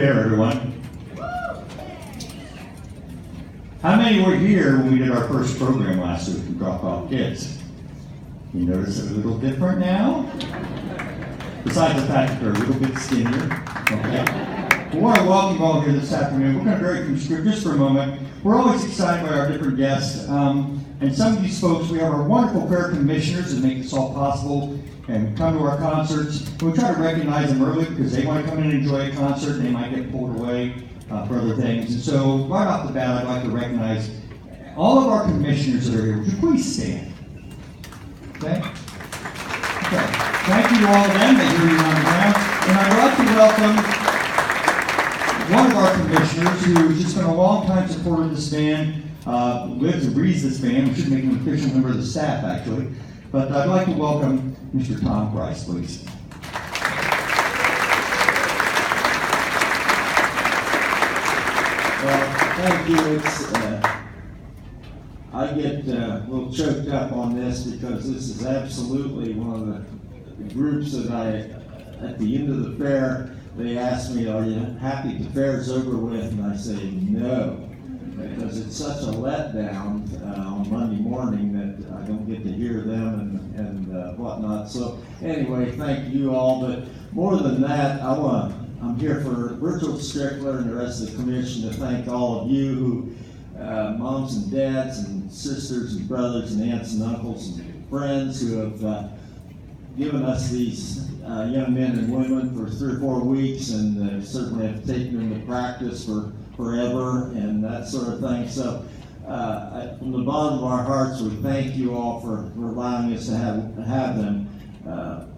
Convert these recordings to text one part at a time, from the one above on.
fair, everyone. How many were here when we did our first program last week to drop off kids? You notice it's a little different now? Besides the fact that they're a little bit skinnier, okay? We want to welcome you all here this afternoon. We're going to very constrict just for a moment. We're always excited by our different guests. And some of these folks, we have our wonderful fair commissioners that make this all possible and come to our concerts. We try to recognize them early because they want to come in and enjoy a concert and they might get pulled away for other things. And so right off the bat, I'd like to recognize all of our commissioners that are here. Would you please stand? Okay? Okay. Thank you to all of them that hear you on the ground. And I'd like to welcome one of our commissioners who's just been a long time supporter of this band, lives and breathes this band. We should make him an official member of the staff, actually. But I'd like to welcome Mr. Tom Price, please. Well, thank you. I get a little choked up on this because this is absolutely one of the groups that at the end of the fair, they ask me, are you happy the fair's over with? And I say, no. Because it's such a letdown on Monday morning that I don't get to hear them and whatnot. So anyway, thank you all. But more than that, I'm here for Virgil Strickler and the rest of the commission to thank all of you who, moms and dads and sisters and brothers and aunts and uncles and friends who have given us these young men and women for 3 or 4 weeks and certainly have taken them to practice for forever and that sort of thing. So from the bottom of our hearts, we thank you all for allowing us to have them.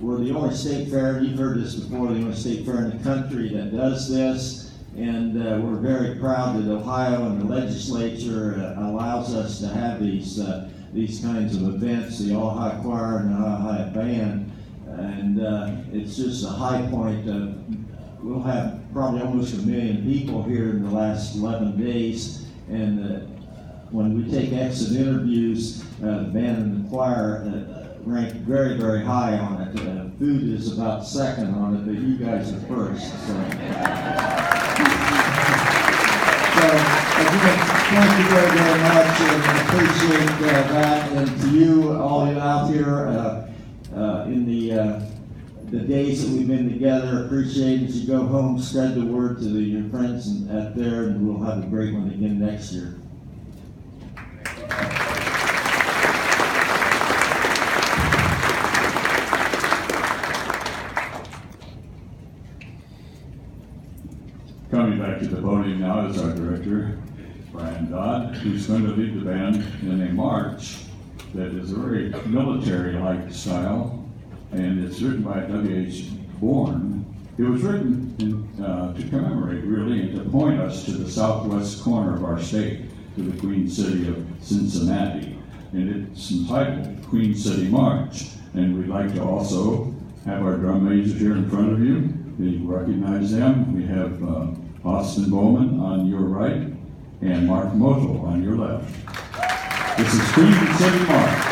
We're the only state fair, you've heard this before, the only state fair in the country that does this, and we're very proud that Ohio and the legislature allows us to have these kinds of events, the All-High Choir and the All-High Band, and it's just a high point. We'll have probably almost 1 million people here in the last 11 days, and when we take exit interviews, the band and the choir ranked very, very high on it. Food is about second on it, but you guys are first. So again, thank you very, very much, and I appreciate that. And to you, all you out here in the days that we've been together, appreciate it. As you go home, spread the word to your friends out there, and we'll have a great one again next year. Coming back to the podium now is our director, Brian Dodd, who's going to lead the band in a march that is a very military-like style, and it's written by W.H. Bourne. It was written to commemorate, really, and to point us to the southwest corner of our state, to the Queen City of Cincinnati. And it's entitled Queen City March. And we'd like to also have our drum majors here in front of you. You recognize them. We have Austin Bowman on your right and Mark Motel on your left. This is Queen City March.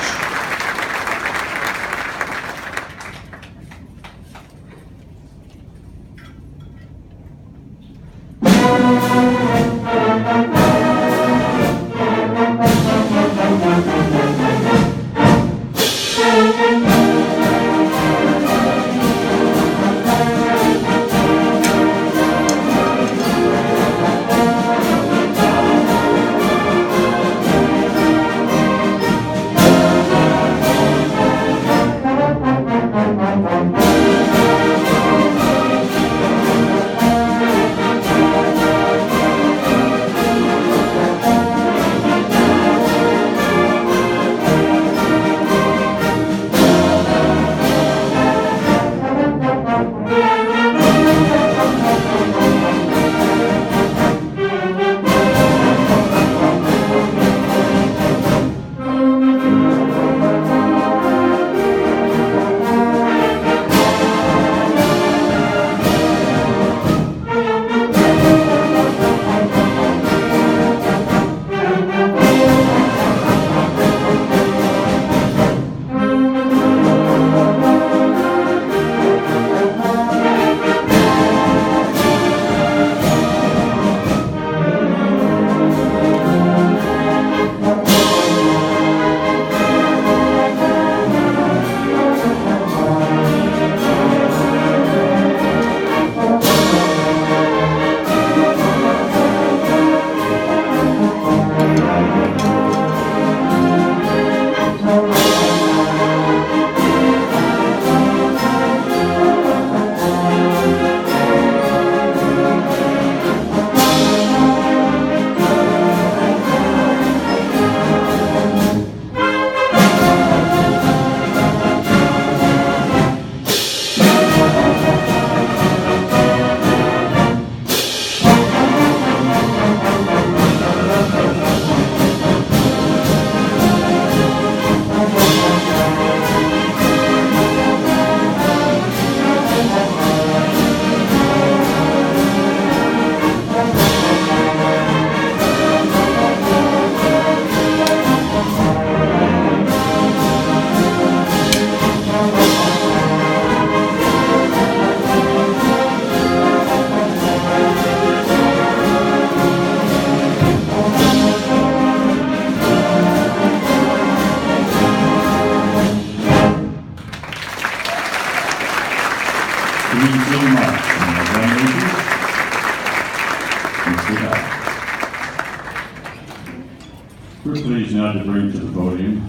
We're pleased now to bring to the podium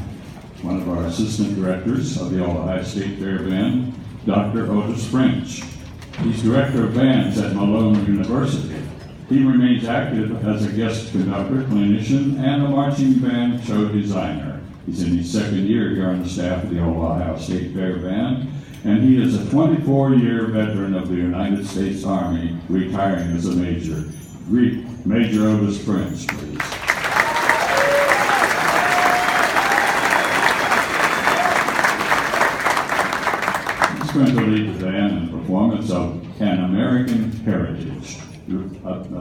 one of our assistant directors of the Ohio State Fair Band, Dr. Otis French. He's director of bands at Malone University. He remains active as a guest conductor, clinician, and a marching band show designer. He's in his second year here on the staff of the Ohio State Fair Band, and he is a 24-year veteran of the United States Army, retiring as a major. Greet Major Otis French, please. He's going to lead the band in performance of An American Heritage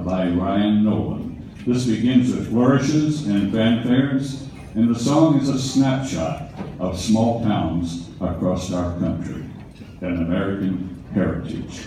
by Ryan Nolan. This begins with flourishes and fanfares, and the song is a snapshot of small towns across our country. An American Heritage.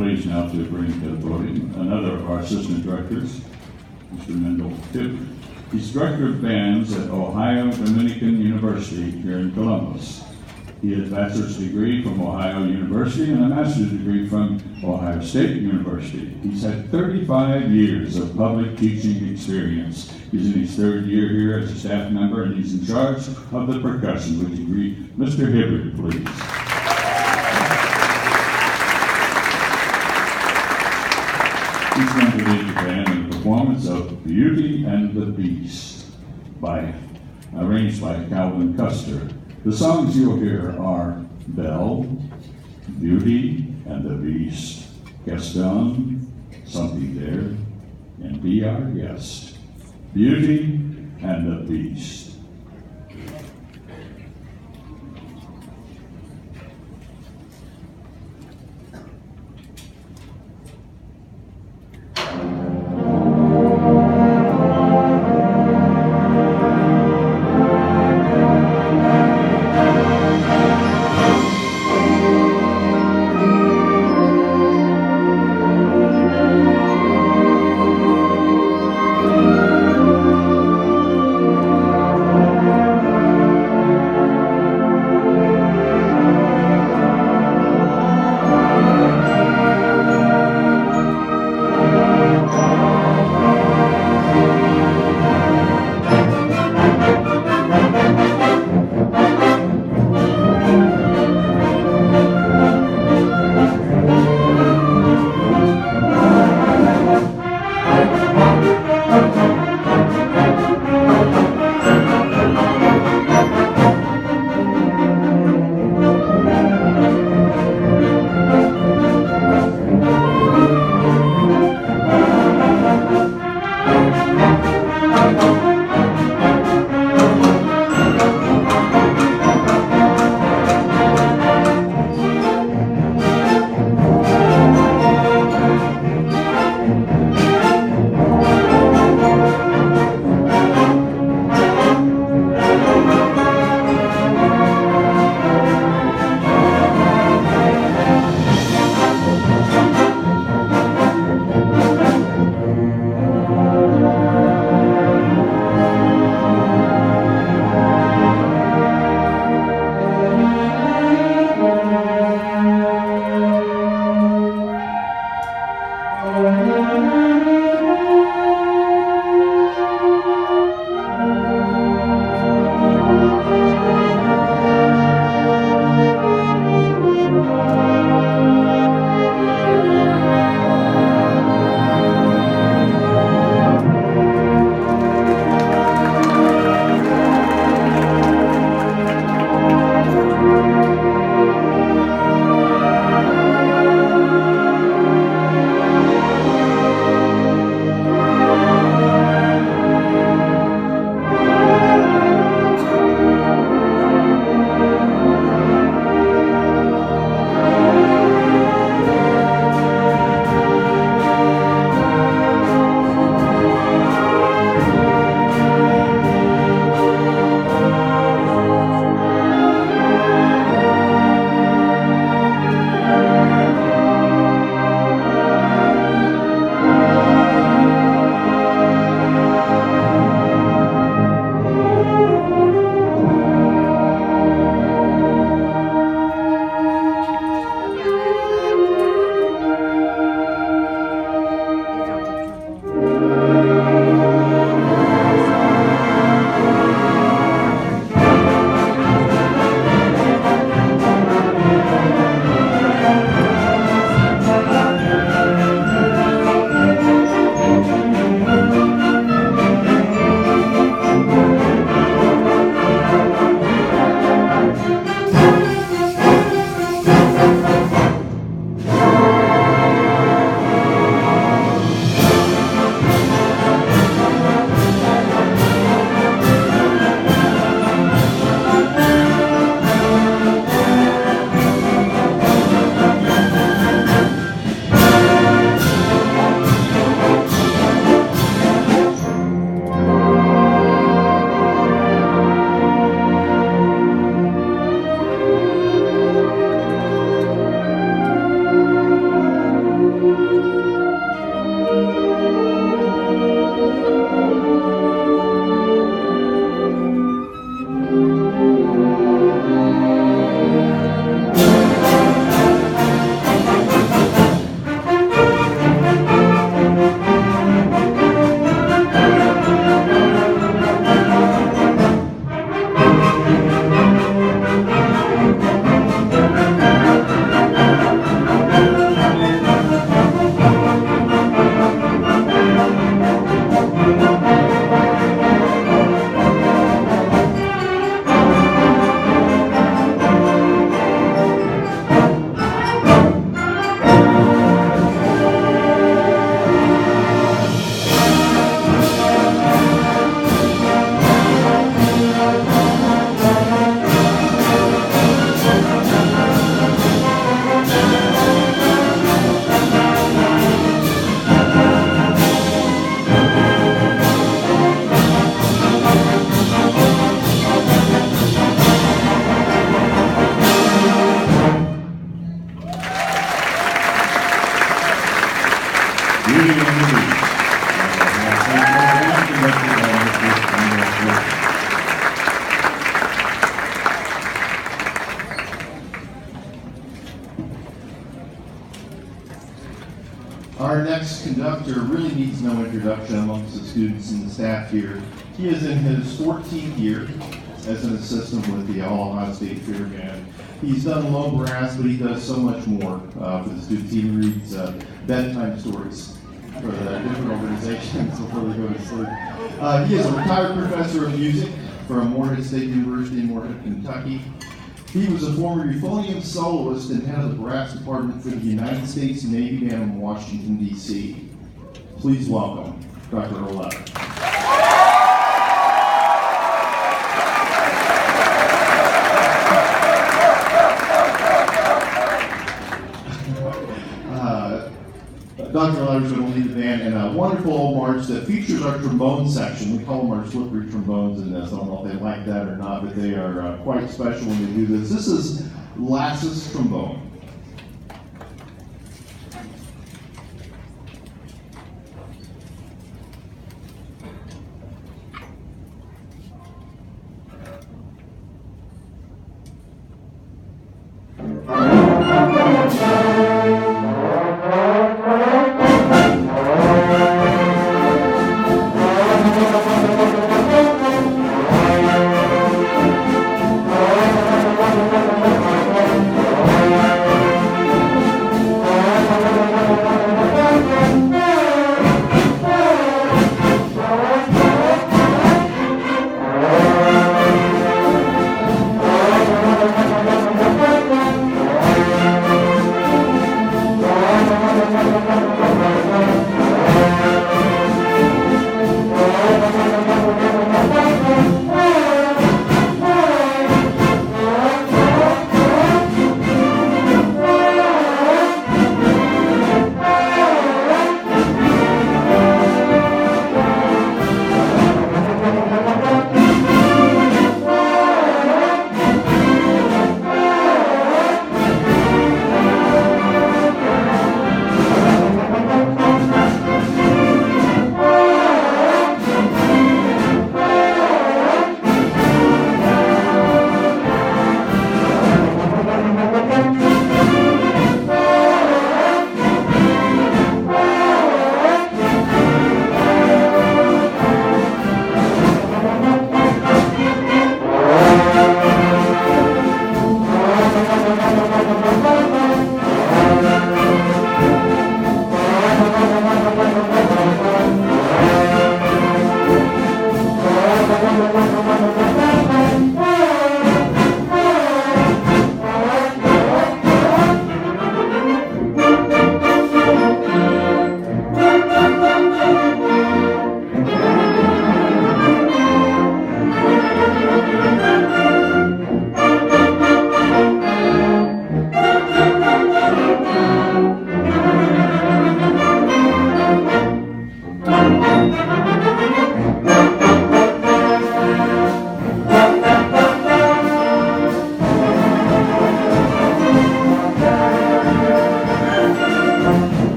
pleased now to bring to the podium another of our assistant directors, Mr. Mendel Tibbert. He's director of bands at Ohio Dominican University here in Columbus. He has a bachelor's degree from Ohio University and a master's degree from Ohio State University. He's had 35 years of public teaching experience. He's in his third year here as a staff member, and he's in charge of the percussion. Would you greet Mr. Hibbert, please? He's going to lead the band in a performance of Beauty and the Beast, arranged by Calvin Custer. The songs you'll hear are Belle, Beauty and the Beast, Gaston, Something There, and Be Our Guest. Beauty and the Beast. introduction amongst the students and the staff here. He is in his 14th year as an assistant with the All Ohio State Fair Band. He's done low brass, but he does so much more for the students. He reads bedtime stories for the different organizations before they go to sleep. He is a retired professor of music from Morehead State University in Morehead, Kentucky. He was a former euphonium soloist and head of the brass department for the United States Navy Band in Washington, D.C. Please welcome Dr. O'Leary. Dr. O'Leary is going to lead the band in a wonderful old march that features our trombone section. We call them our slippery trombones in this. I don't know if they like that or not, but they are quite special when they do this. This is Lass's trombone.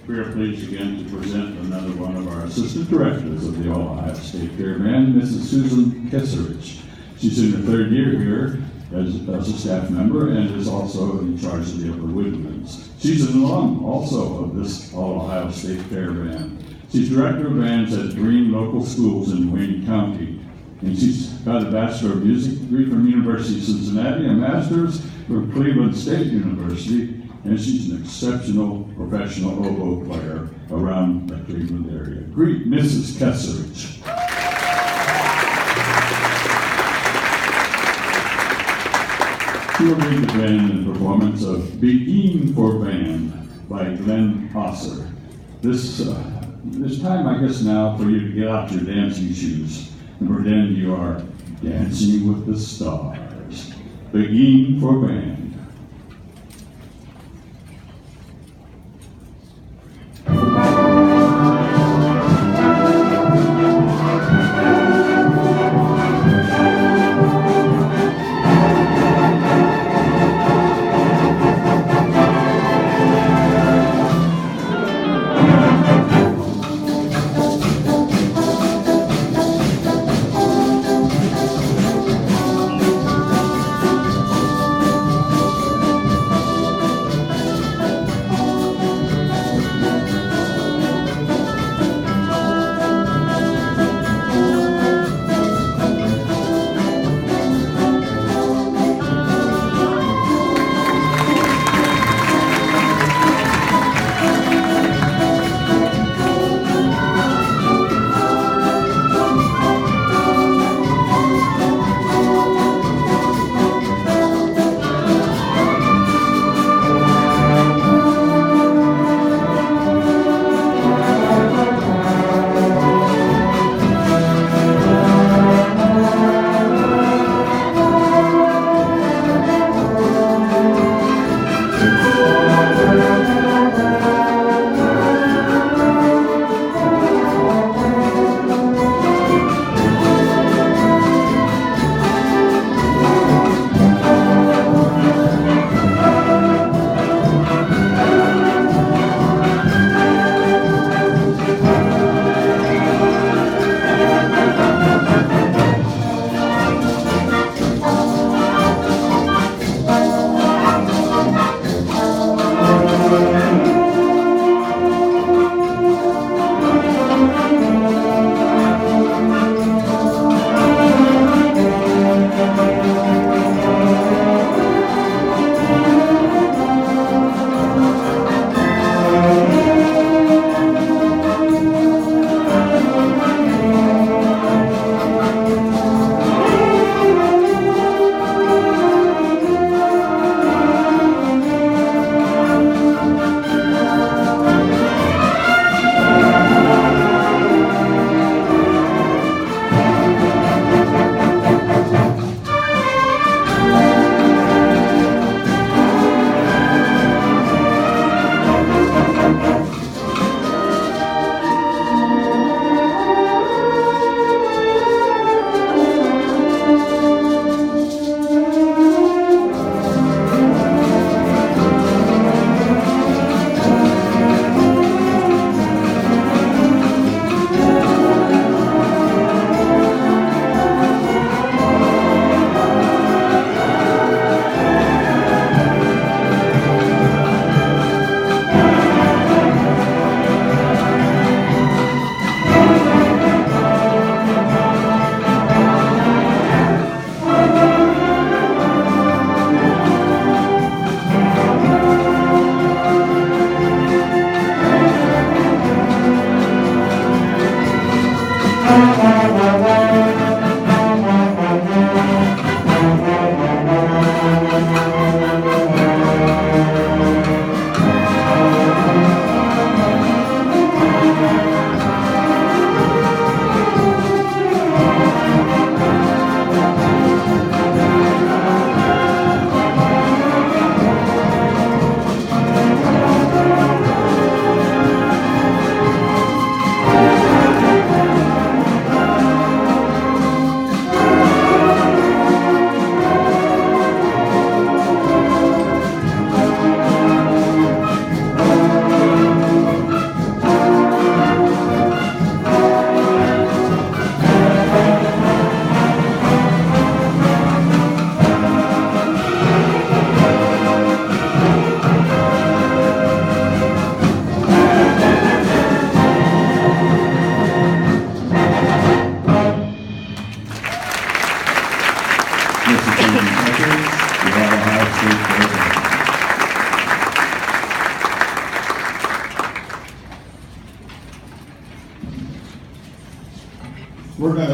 We are pleased again to present another one of our assistant directors of the All Ohio State Fair Band, Mrs. Susan Kesserich. She's in her third year here as a staff member and is also in charge of the Upper Woodlands. She's an alum also of this All Ohio State Fair Band. She's director of bands at Green Local Schools in Wayne County. And she's got a Bachelor of Music degree from University of Cincinnati, a master's from Cleveland State University, and she's an exceptional professional oboe player around the Cleveland area. Greet Mrs. Kesserich. She will lead the band in performance of Begin for Band by Glenn Hosser. This time, I guess now, for you to get out your dancing shoes and pretend you are dancing with the stars. Begin for Band.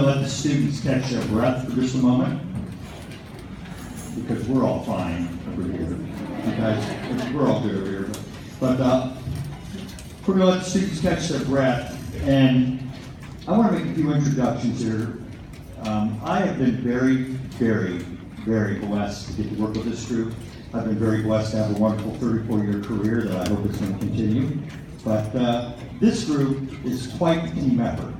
let the students catch their breath for just a moment, because we're all fine over here. You guys, we're all good over here. But we're going to let the students catch their breath, and I want to make a few introductions here. I have been very, very, very blessed to get to work with this group. I've been very blessed to have a wonderful 34-year career that I hope is going to continue. But this group is quite a team effort.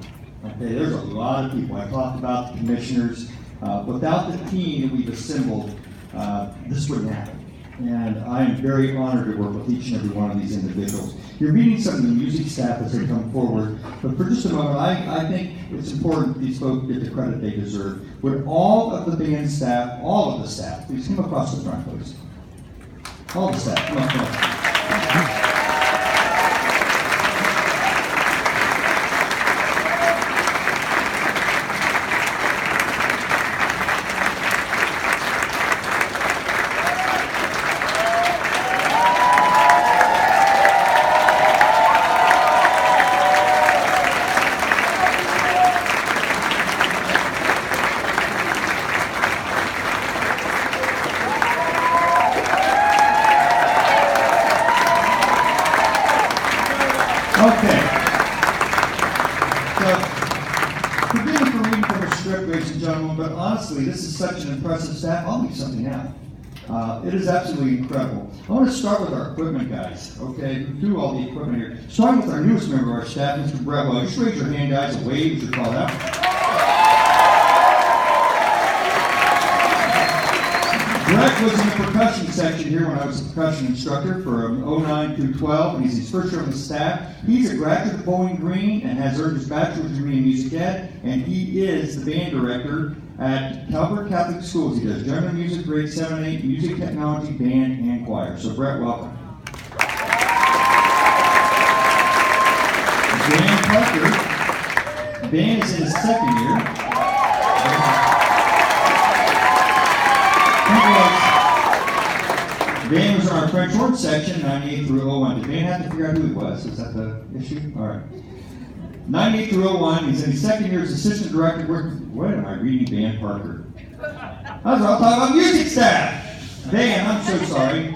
Okay, there's a lot of people. I talked about the commissioners. Without the team that we've assembled, this wouldn't happen. And I am very honored to work with each and every one of these individuals. You're meeting some of the music staff as they come forward, but for just a moment, I think it's important these folks get the credit they deserve. Would all of the band staff, all of the staff, please come across the front, please. All the staff, come up front. Okay. So, forgive me for reading from a script, ladies and gentlemen, but honestly, this is such an impressive staff. I'll leave something out. It is absolutely incredible. I want to start with our equipment guys, okay? We do all the equipment here. Starting with our newest member of our staff, Mr. Brett. Well, just raise your hand, guys, and wave as you're called out. Brett was in the percussion section here when I was a percussion instructor from 09 through 12, and he's his first year on the staff. He's a graduate of Bowling Green and has earned his bachelor's degree in music ed, and he is the band director at Calvert Catholic Schools. He does general music, grade 7 and 8, music technology, band, and choir. So Brett, welcome. Dan Parker. Dan is in his second year. Dan was in our French horn section, 98 through 01. Did Dan have to figure out who he was? Is that the issue? All right. 98 through 01. He's in his second year as assistant director. What am I reading? Dan Parker. I was all talking about music staff. Dan, I'm so sorry.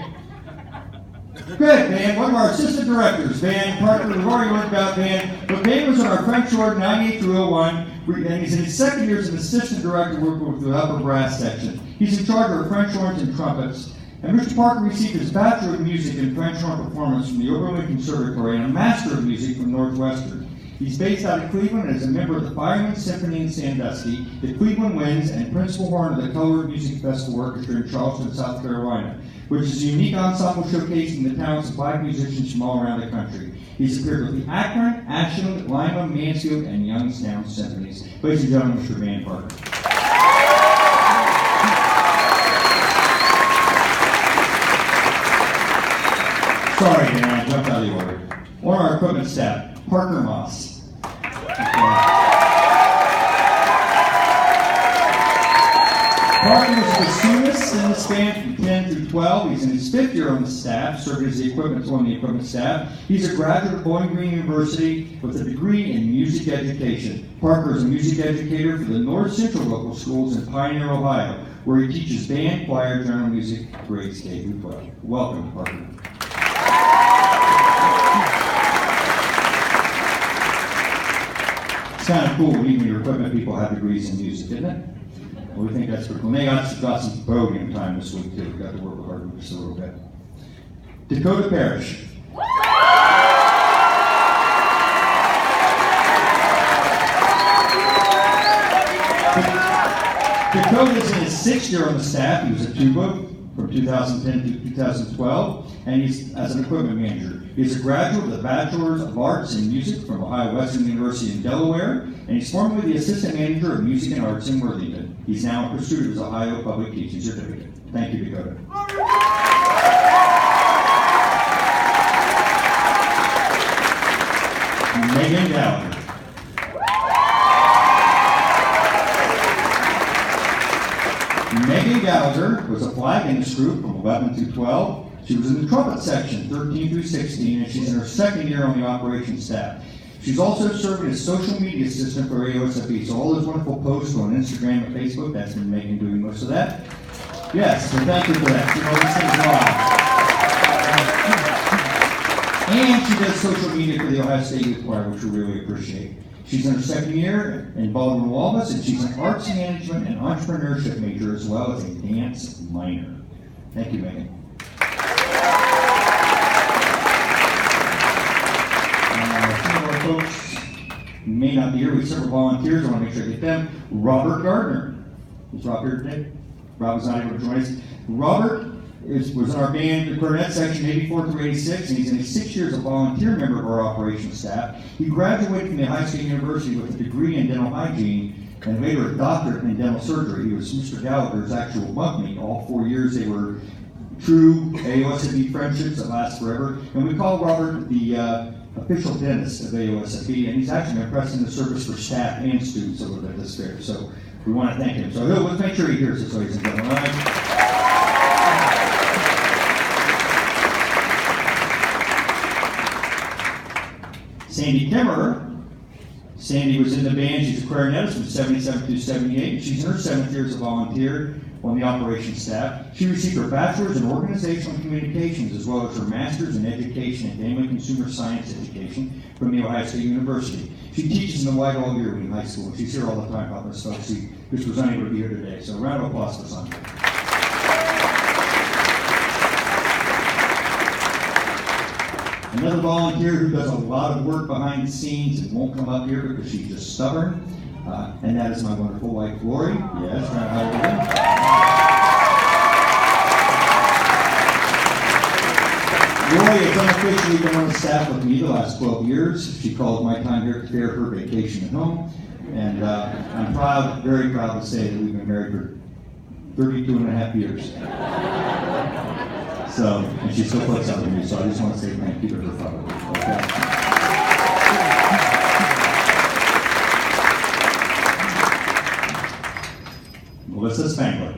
Good, Dan. One of our assistant directors, Dan Parker. We've already learned about Dan. But Dan was in our French horn, 98 through 01. And he's in his second year as an assistant director working with the upper brass section. He's in charge of our French horns and trumpets. And Mr. Parker received his Bachelor of Music in French horn performance from the Oberlin Conservatory and a Master of Music from Northwestern. He's based out of Cleveland and is a member of the Fireman Symphony in Sandusky, the Cleveland Winds, and principal horn of the Colored Music Festival Orchestra in Charleston, South Carolina, which is a unique ensemble showcasing the talents of Black musicians from all around the country. He's appeared with the Akron, Ashland, Lima, Mansfield, and Youngstown symphonies. Ladies and gentlemen, Mr. Dan Parker. Sorry, Dan, I jumped out of the order. On our equipment staff, Parker Moss. Parker was a bassoonist in this band from 10 through 12. He's in his 5th year on the staff, serving as on the equipment staff. He's a graduate of Bowling Green University with a degree in music education. Parker is a music educator for the North Central Local Schools in Pioneer, Ohio, where he teaches band, choir, general music, grades K through 12. Welcome, Parker. It's kind of cool when even your equipment people have degrees in music, isn't it? Well, we think that's pretty cool. And they got some podium time this week, too. We got to work with our group just a little bit. Dakota Parrish. Dakota's in his 6th year on the staff. He was a tuba from 2010 to 2012, and he's as an equipment manager. He's a graduate of the Bachelor's of Arts in Music from Ohio Western University in Delaware, and he's formerly the assistant manager of Music and Arts in Worthington. He's now in pursuit of his Ohio Public Teaching Certificate. Thank you, Dakota. Megan Gallagher. Megan Gallagher was a flag in this group from 11 through 12. She was in the trumpet section, 13 through 16, and she's in her 2nd year on the operations staff. She's also serving as social media assistant for AOSFB, so all those wonderful posts on Instagram and Facebook, that's been Megan doing most of that. Yes, so thank you for that. She knows things well. And she does social media for the Ohio State Youth Choir, which we really appreciate. She's in her second year involved in Wallace, and she's an arts management and entrepreneurship major as well as a dance minor. Thank you, Megan. Some of our folks may not be here. We have several volunteers. I want to make sure I get them. Robert Gardner. Is Rob here today? Rob was not able to join us. Robert was in our band, the clarinet section, 84 through 86, and he's in his 6 years a volunteer member of our operations staff. He graduated from the Ohio State University with a degree in dental hygiene and later a doctorate in dental surgery. He was Mr. Gallagher's actual bunkmate. All 4 years they were true AOSFB friendships that last forever. And we call Robert the official dentist of AOSFB, and he's actually been pressing the service for staff and students a little bit this fair. So we want to thank him. So let's make sure he hears us, ladies and gentlemen. All right? Sandy Kimmerer. Sandy was in the band. She's a clarinetist from 77 through 78. She's in her 7th year as a volunteer on the operations staff. She received her bachelor's in organizational communications as well as her master's in education and family consumer science education from the Ohio State University. She teaches in the Whitehall Irving High School. She's here all the time helping us folks. She just was unable to be here today. So a round of applause for Sandy. Another volunteer who does a lot of work behind the scenes and won't come up here because she's just stubborn, and that is my wonderful wife, Lori. Yes, right, Lori has unofficially been on the staff with me the last 12 years. She calls my time here to prepare her vacation at home, and I'm proud, very proud to say that we've been married for 32 and a half years. So, and she still puts up with me, so I just want to say thank you to her father. Okay. Melissa Spangler.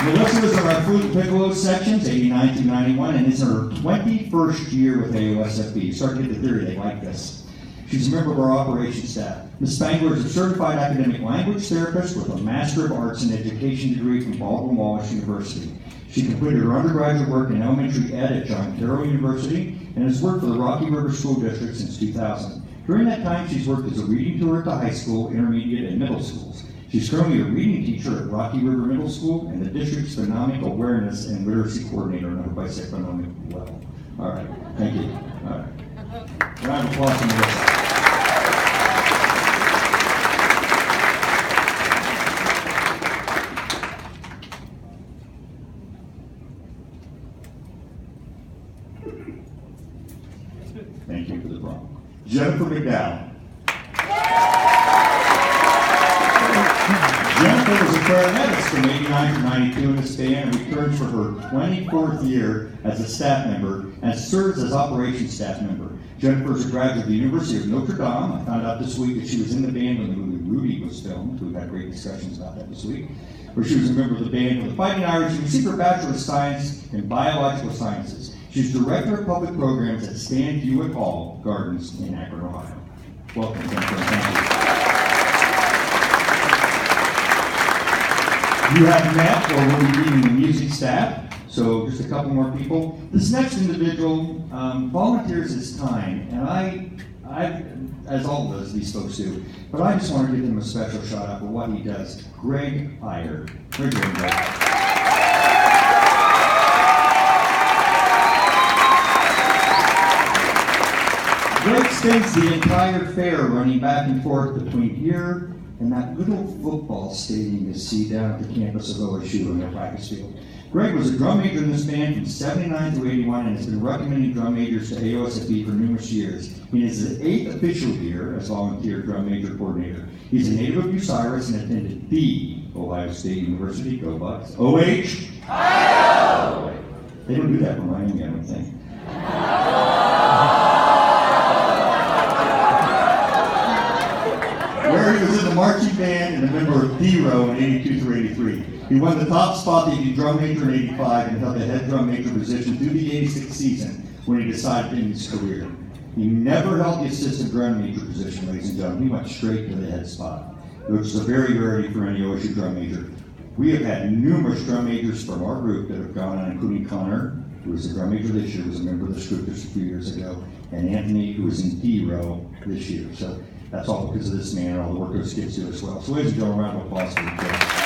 Melissa was in our flute and piccolo sections, 89 through 91, and is in her 21st year with AOSFB. You start to get the theory, they like this. She's a member of our operations staff. Ms. Spangler is a certified academic language therapist with a Master of Arts in Education degree from Baldwin Wallace University. She completed her undergraduate work in elementary ed at John Carroll University and has worked for the Rocky River School District since 2000. During that time, she's worked as a reading tutor at the high school, intermediate, and middle schools. She's currently a reading teacher at Rocky River Middle School and the district's phonemic awareness and literacy coordinator, and I hope I say phonemic well. All right, thank you. All right. Round of applause for Melissa. Thank you for the prompt. Jennifer McDowell. Jennifer was a clarinetist from 89 to 92 in this band and returns for her 24th year as a staff member and serves as operations staff member. Jennifer is a graduate of the University of Notre Dame. I found out this week that she was in the band when the movie Rudy was filmed. We've had great discussions about that this week. Where she was a member of the band for the Fighting Irish. She received her Bachelor of Science in Biological Sciences. She's Director of Public Programs at Stan Hewitt Hall Gardens in Akron, Ohio. Welcome, Jennifer. Thank you. You have met or will be meeting the music staff, so just a couple more people. This next individual volunteers his time, and I, as all of these folks do, but I just want to give him a special shout out for what he does. Greg Iyer. Greg. Greg spends the entire fair running back and forth between here and that little football stadium you see down at the campus of OSU in their practice field. Greg was a drum major in this band from 79 through 81 and has been recommending drum majors to AOSFB for numerous years. He is his 8th official year as volunteer drum major coordinator. He's a native of Bucyrus and attended the Ohio State University. Go Bucks. OH! Ohio! They don't do that for Miami, I don't think. Where he was in the marching band and a member of D-Row in 82 through 83. He won the top spot that he drum major in '85 and held the head drum major position through the '86 season when he decided to end his career. He never held the assistant drum major position, ladies and gentlemen. He went straight to the head spot, which is a very rarity for any OSU drum major. We have had numerous drum majors from our group that have gone on, including Connor, who was a drum major this year, was a member of this group just a few years ago, and Anthony, who was in D row this year. So that's all because of this man and all the work those kids do as well. So ladies and gentlemen, round of applause for the kids.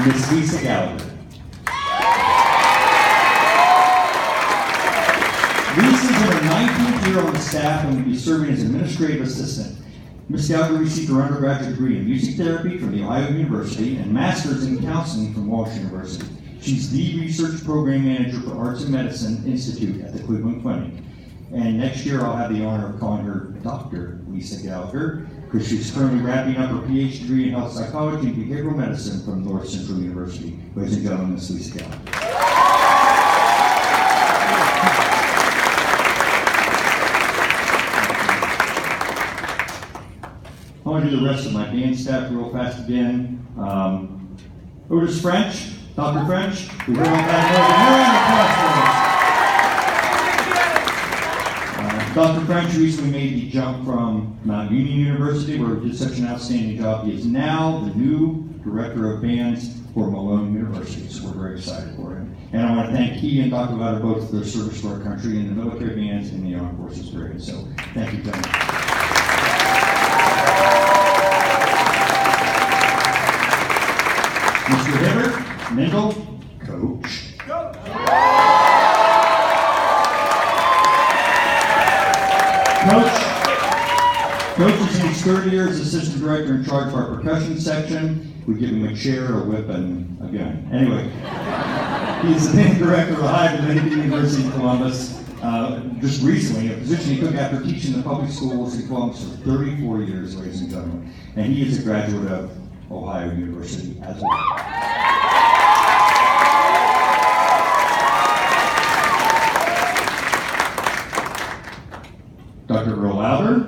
Miss Lisa Gallagher. Lisa's in her 19th year on the staff and will be serving as administrative assistant. Ms. Gallagher received her undergraduate degree in music therapy from the Ohio University and master's in counseling from Walsh University. She's the research program manager for Arts and Medicine Institute at the Cleveland Clinic. And next year I'll have the honor of calling her Dr. Lisa Gallagher, because she's currently wrapping up her PhD degree in health psychology and behavioral medicine from North Central University. Ladies and gentlemen, Ms. Lisa Gallagher. I want to do the rest of my band staff real fast again. Otis French, Dr. French, we heard all that. Dr. French recently made the jump from Mount Union University, where he did such an outstanding job. He is now the new director of bands for Malone University, so we're very excited for him. And I want to thank he and Dr. Lauder both for their service to our country in the military bands and the armed forces period. So thank you, gentlemen. Mr. Hibbert, Mendel, Coach. Coach is in his third year as assistant director in charge of our percussion section. We give him a chair, a whip, and a gun. Anyway, he's the band director of Ohio Dominican University in Columbus. Just recently, a position he took after teaching the public schools in Columbus for 34 years, ladies and gentlemen. And he is a graduate of Ohio University as well. Dr. Earl Lauder.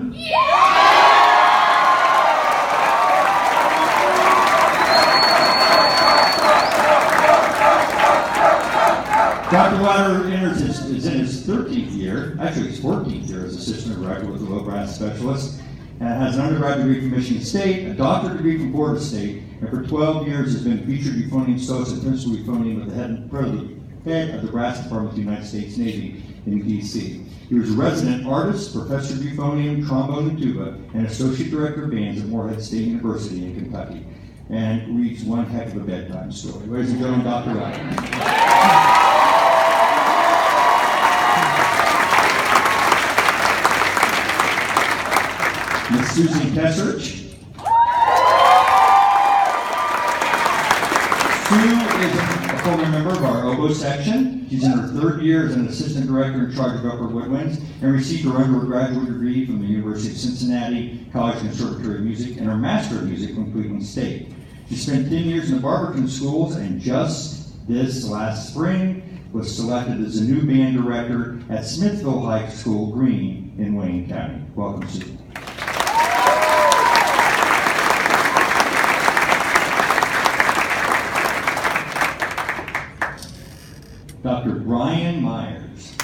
Dr. Lauder is in his 13th year, actually his 14th year as assistant director with the low brass specialist, and has an undergraduate degree from Michigan State, a doctorate degree from Florida State, and for 12 years has been featured euphonium stokes and principal euphonium with the head of the brass department of the United States Navy in D.C. He was a resident artist, professor of euphonium, trombone, and tuba, and associate director of bands at Morehead State University in Kentucky, and reads one heck of a bedtime story. Ladies and gentlemen, Dr. Lauder. Ms. Susan Kesserich. Sue is a former member of our oboe section. She's in her third year as an assistant director in charge of upper woodwinds and received her undergraduate degree from the University of Cincinnati College Conservatory of Music and her Master of Music from Cleveland State. She spent 10 years in the Barberton schools and just this last spring was selected as the new band director at Smithville High School Green in Wayne County. Welcome, Sue. Dr. Brian Myers.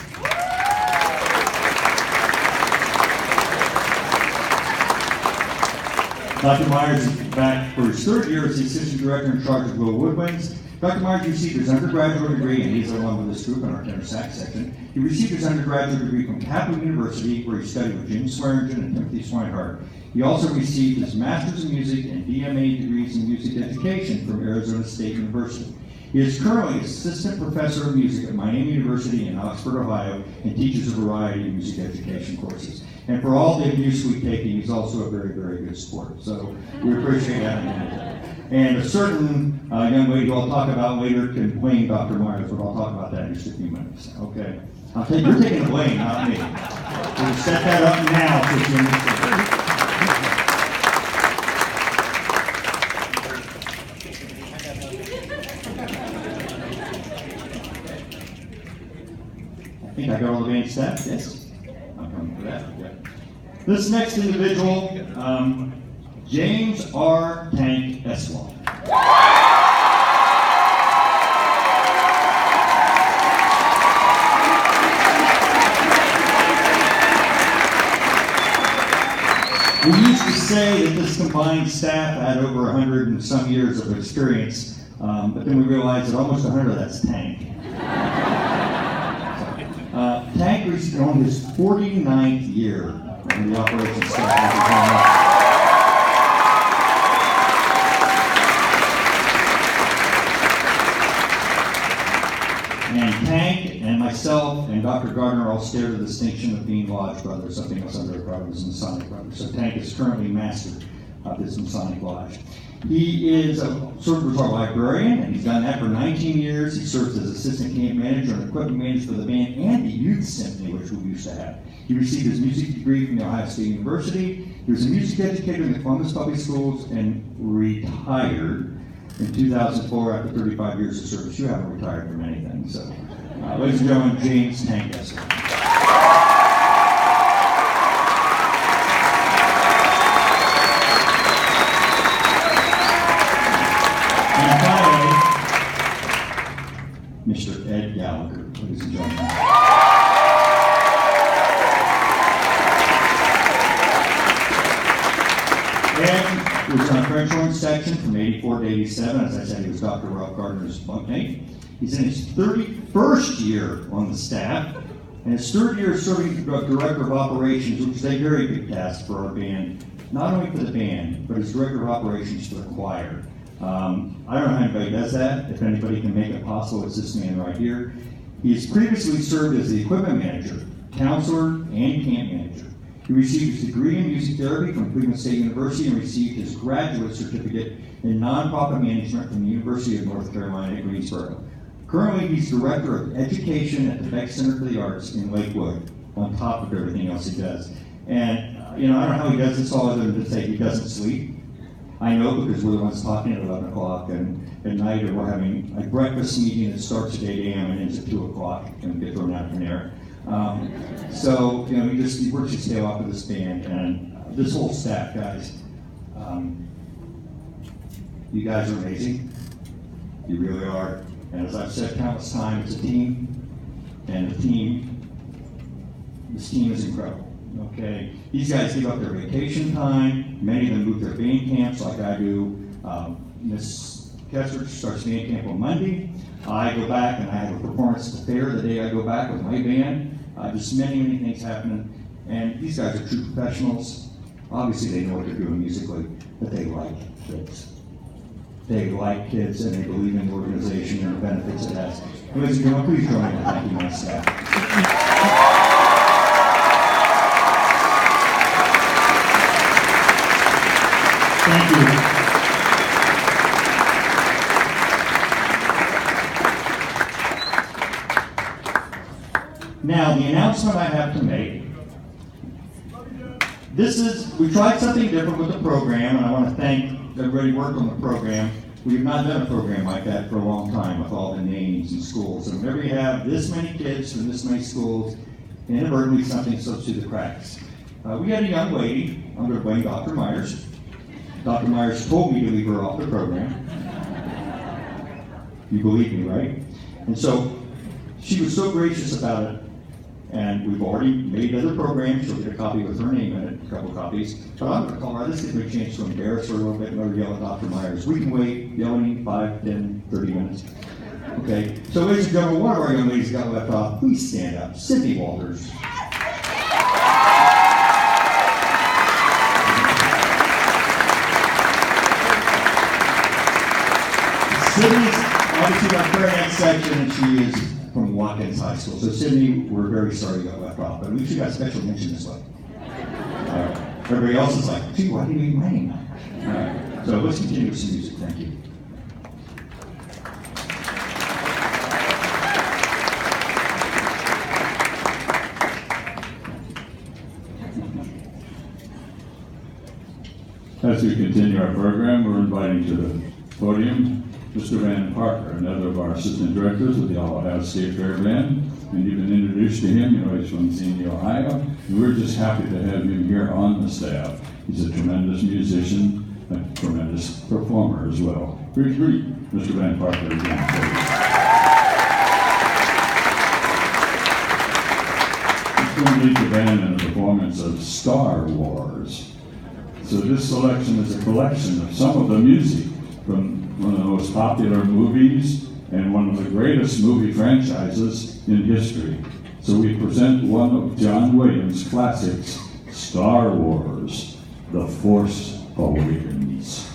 Dr. Myers is back for his third year as the assistant director in charge of Will Woodwinds. Dr. Myers received his undergraduate degree, and he's along with this group in our tenor sax section. He received his undergraduate degree from Kaplan University, where he studied with Jim Swearingen and Timothy Swinehart. He also received his Master's in Music and DMA degrees in Music Education from Arizona State University. He is currently assistant professor of music at Miami University in Oxford, Ohio, and teaches a variety of music education courses. And for all the abuse we take, he's also a very, very good sport. So we appreciate having him. And a certain young lady who I'll talk about later can blame Dr. Myers, but I'll talk about that in just a few minutes. Okay. You're taking the blame, not me. We'll set that up now for you. I think I got all the band staff, yes? I'm coming for that, okay. This next individual, James R. Tank Eswell. We used to say that this combined staff had over 100 and some years of experience, but then we realized that almost 100 of that's Tank. Tank is on his 49th year in the operations staff. And Tank and myself and Dr. Gardner all share the distinction of being Lodge Brothers, something else under brothers, Masonic Brothers. So Tank is currently master of this Masonic Lodge. He is a certified librarian, and he's done that for 19 years. He serves as assistant camp manager and equipment manager for the band and the youth symphony, which we used to have. He received his music degree from the Ohio State University. He was a music educator in the Columbus Public Schools and retired in 2004 after 35 years of service. You haven't retired from anything, so. Ladies and gentlemen, James Tank Eswell. And finally, Mr. Ed Gallagher, ladies and gentlemen. Ed was on French Horn section from 84 to 87. As I said, he was Dr. Ralph Gardner's bunkmate. He's in his 31st year on the staff, and his third year serving as Director of Operations, which is a very big task for our band, not only for the band, but as Director of Operations for the choir. I don't know how anybody does that. If anybody can make it possible, it's this man right here. He's previously served as the equipment manager, counselor, and camp manager. He received his degree in music therapy from Cleveland State University and received his graduate certificate in nonprofit management from the University of North Carolina at Greensboro. Currently, he's Director of Education at the Beck Center for the Arts in Lakewood, on top of everything else he does. And, I don't know how he does this all other than to say he doesn't sleep. I know because we're the ones talking at 11 o'clock and at night, and we're having a breakfast meeting that starts at 8 a.m. and ends at 2 o'clock and get thrown out from there. So, he works his tail off with this band and this whole staff, guys. You guys are amazing. You really are. And as I've said countless times, it's a team, and this team is incredible, okay? These guys give up their vacation time. Many of them move their band camps like I do. Miss Kessler starts band camp on Monday. I go back and I have a performance at the fair the day I go back with my band. Just many things happening. And these guys are true professionals. Obviously, they know what they're doing musically, but they like kids. They like kids and they believe in the organization and the benefits it has. Ladies and gentlemen, please join me in thanking my staff. Thank you. Now, the announcement I have to make. We tried something different with the program, and I want to thank everybody who worked on the program. We have not done a program like that for a long time with all the names and schools. And whenever you have this many kids from this many schools, inadvertently something slips through the cracks. We had a young lady, I'm going to blame Dr. Myers. Dr. Myers told me to leave her off the program. You believe me, right? And so she was so gracious about it. And we've already made other programs. She'll get a copy with her name in it, a couple copies. But I'm going to call her. This gives me a chance to embarrass her a little bit and let her yell at Dr. Myers. We can wait, yelling 5, 10, 30 minutes. Okay, so ladies and gentlemen, one of our young ladies got left off. Please stand up. Sydney Walters. Sydney's obviously got clarinet section, and she is from Watkins High School. So Sydney, we're very sorry you got left off, but at least you got special mention this way. Everybody else is like, gee, why didn't you make my name? All right, so let's continue with some music. Thank you. As we continue our program, we're inviting to the podium Mr. Van Parker, another of our assistant directors with the Ohio State Fair Band. And you've been introduced to him, you know, he's from Xenia, Ohio. And we're just happy to have him here on the staff. He's a tremendous musician, a tremendous performer as well. Greet Mr. Van Parker again, please. He's going to lead the band in a performance of Star Wars. So this selection is a collection of some of the music from one of the most popular movies and one of the greatest movie franchises in history. So we present one of John Williams' classics, Star Wars, The Force Awakens.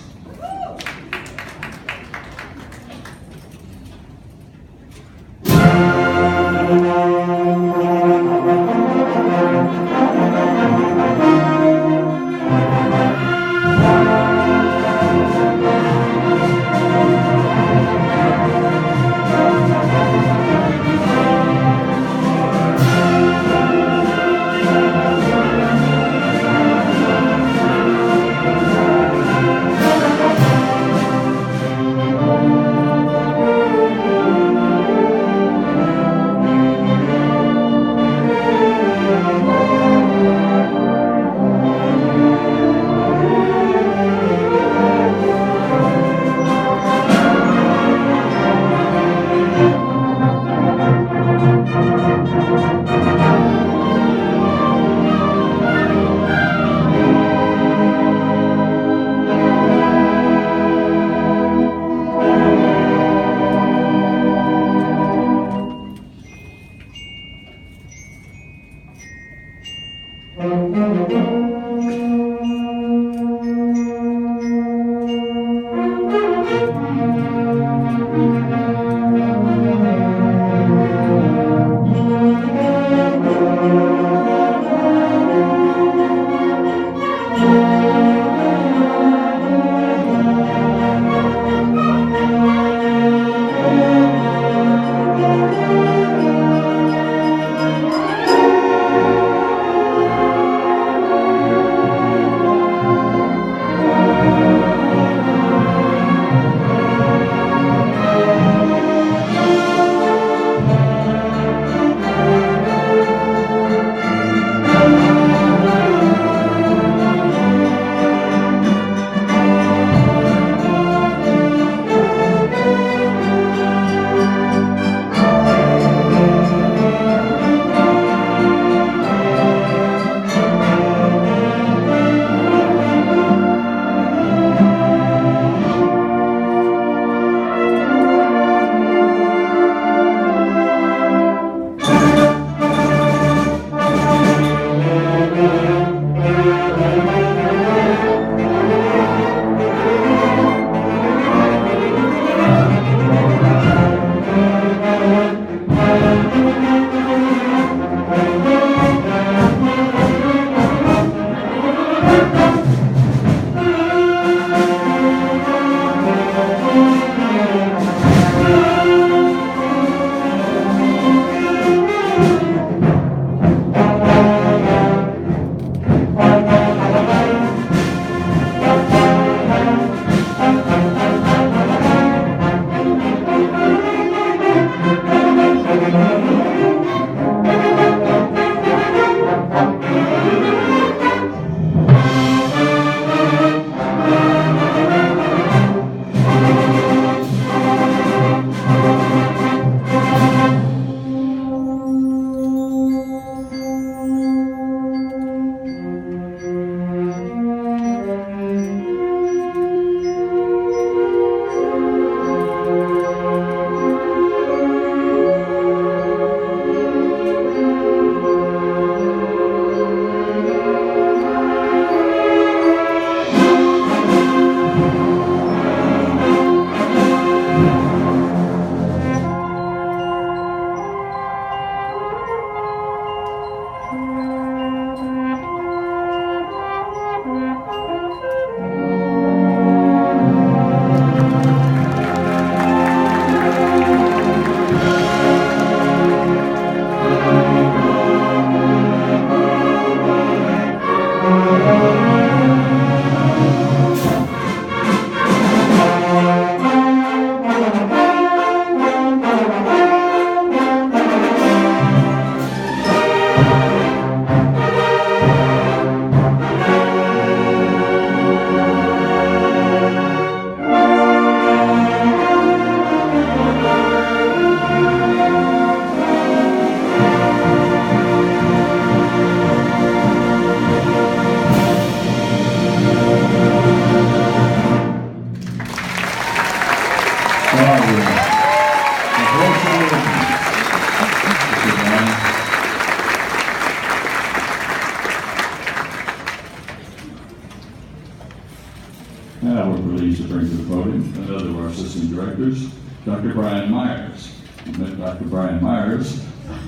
and directors, Dr. Brian Myers. We met Dr. Brian Myers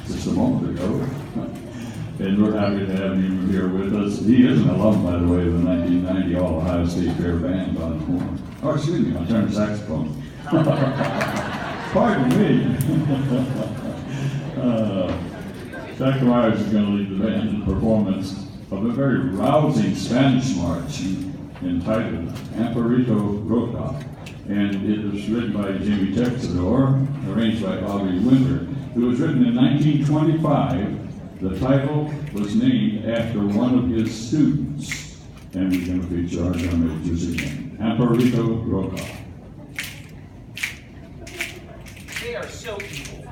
just a moment ago, and we're happy to have him here with us. He is an alum, by the way, of the 1990 All-Ohio State Fair Band on horn. Oh, excuse me, on tenor saxophone. Pardon me. Dr. Myers is going to lead the band in performance of a very rousing Spanish march entitled Amparito Roca, and it was written by Jimmy Texador, arranged by Bobby Winter. It was written in 1925. The title was named after one of his students, and we're going to feature our drum majors again. Amparito Roca. They are so evil.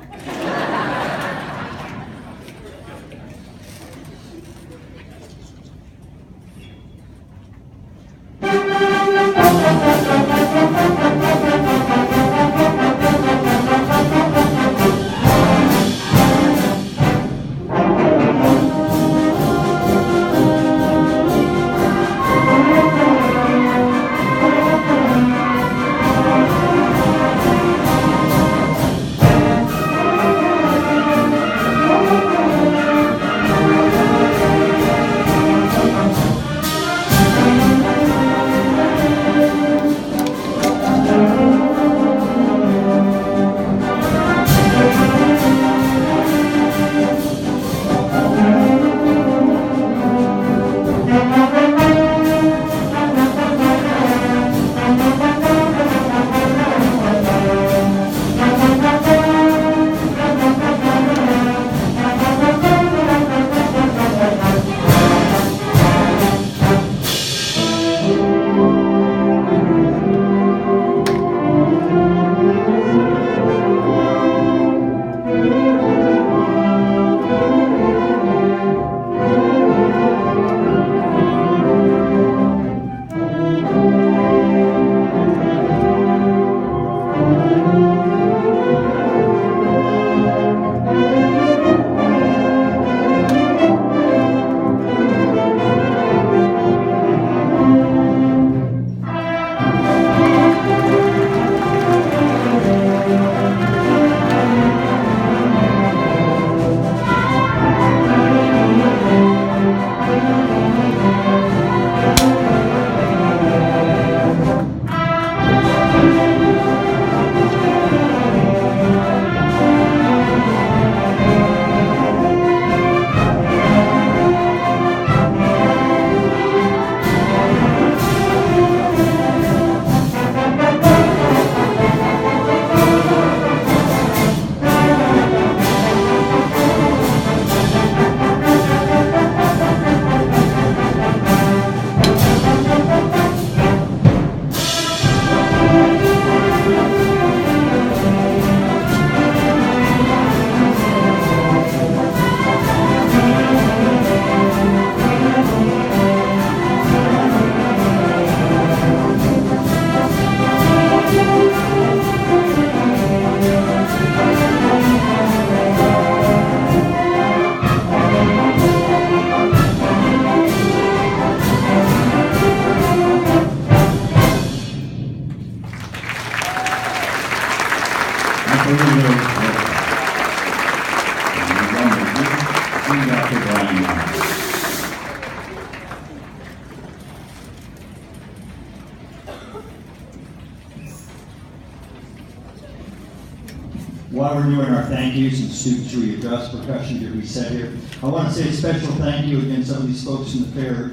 While we're doing our thank yous and students readjust percussion to reset here, I want to say a special thank you again to some of these folks in the fair.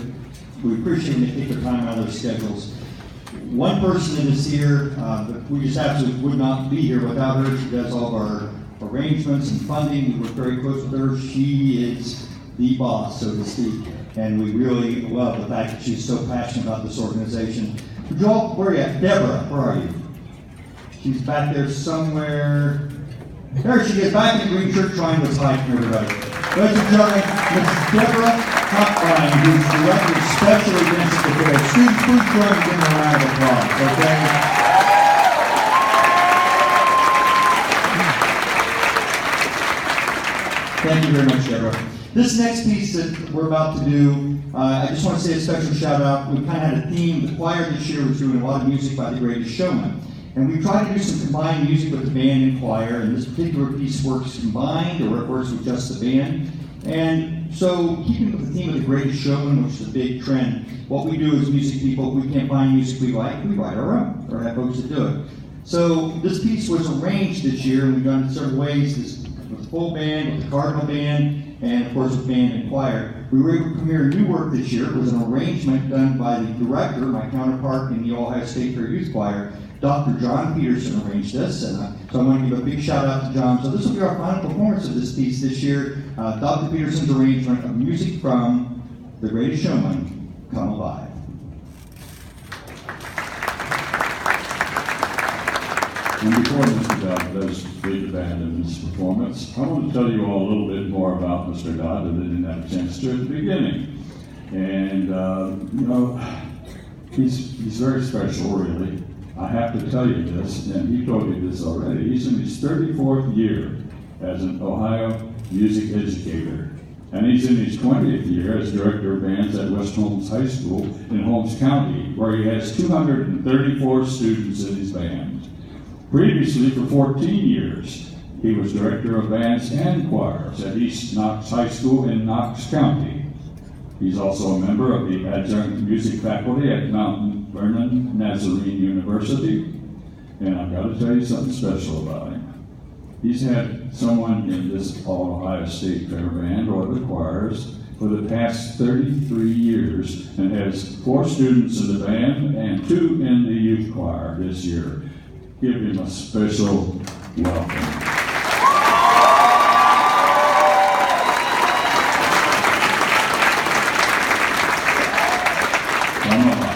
We appreciate when they take their time out of their schedules. One person that is here, we just absolutely would not be here without her. She does all of our arrangements and funding. We work very close with her. She is the boss, so to speak. And we really love the fact that she's so passionate about this organization. Joel, where are you at? Deborah, where are you? She's back there somewhere. There she is, back in the green shirt trying to hide from everybody. Ladies and gentlemen, Mrs. Deborah Hotline, who's director of special events at the fair. Students, please join me in a round of applause, okay? Thank you very much, Deborah. This next piece that we're about to do, I just want to say a special shout out. We kind of had a theme. The choir this year was doing a lot of music by The Greatest Showman. And we try to do some combined music with the band and choir, and this particular piece works combined, or it works with just the band. And so, keeping with the theme of the Greatest Showman, which is a big trend, what we do as music people, if we can't find music we like, we write our own, or have folks that do it. So this piece was arranged this year, and we've done it in several ways, with the full band, with the Cardinal Band, and of course with band and choir. We were able to premiere new work this year. It was an arrangement done by the director, my counterpart in the Ohio State Fair Youth Choir. Dr. John Peterson arranged this, and so I want to give a big shout out to John. So this will be our final performance of this piece this year. Dr. Peterson's arrangement of music from The Greatest Showman, Come Alive. And before Mr. Dodd does lead the band in this performance, I want to tell you all a little bit more about Mr. Dodd that I didn't have a chance to at the beginning. And, he's very special, really. I have to tell you this, and he told you this already. He's in his 34th year as an Ohio music educator. And he's in his 20th year as director of bands at West Holmes High School in Holmes County, where he has 234 students in his band. Previously, for 14 years, he was director of bands and choirs at East Knox High School in Knox County. He's also a member of the adjunct music faculty at Mount Vernon Nazarene University. And I've got to tell you something special about him. He's had someone in this All-Ohio State Fair Band or the choirs for the past 33 years and has 4 students in the band and 2 in the youth choir this year. Give him a special welcome. Come on.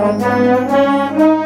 Thank you.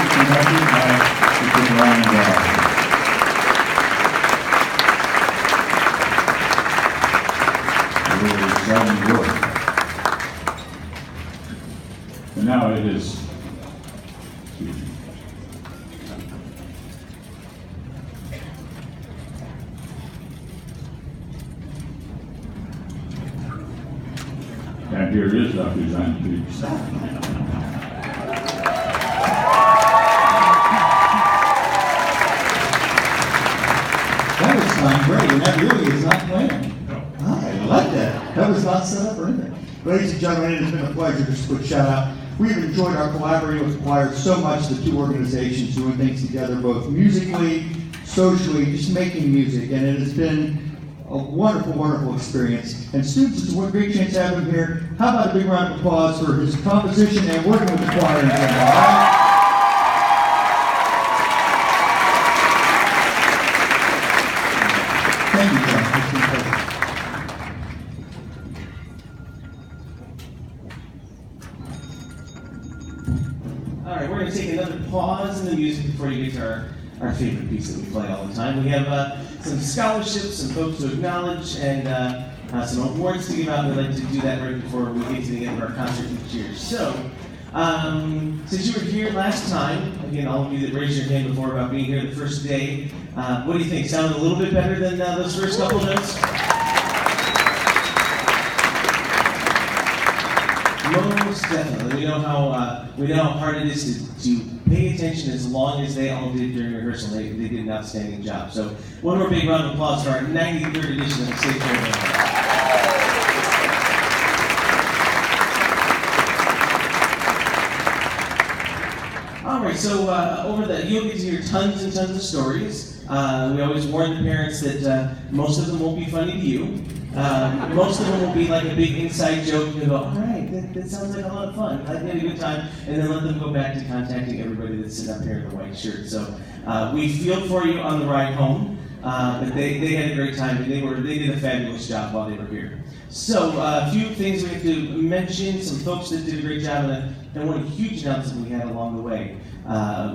Conducted by Mr. Brian Dodd. Really exciting work. And now it is. And here is Dr. John Peaks. That was timed great, and that really is not planned. I like that. That was not set up or anything. Ladies and gentlemen, it has been a pleasure. Just a quick shout out. We've enjoyed our collaborating with the choir so much, the two organizations doing things together, both musically, socially, just making music, and it has been a wonderful, wonderful experience. And students, it's a great chance to have him here. How about a big round of applause for his composition and working with the choir in general, all right? Thank you, John. It's been a pleasure. All right, we're going to take another pause in the music before you get to our favorite piece that we play all the time. We have some scholarships, some folks to acknowledge, and some awards to give out. We'd like to do that right before we get to the end of our concert each year. So, since you were here last time, again, all of you that raised your hand before about being here the first day, what do you think? Sounded a little bit better than those first couple notes? Most definitely. We know how hard it is to pay attention as long as they all did during rehearsal. They did an outstanding job. So one more big round of applause for our 93rd edition of the State Fair. All right, so over that, you'll get to hear tons and tons of stories. We always warn the parents that most of them won't be funny to you. Most of them will be like a big inside joke. You'll go, all right, that sounds like a lot of fun. I had a good time. And then let them go back to contacting everybody that's sitting up here in the white shirt. So we feel for you on the ride home. But they had a great time, and they did a fabulous job while they were here. So a few things we have to mention, some folks that did a great job, and one huge announcement we had along the way,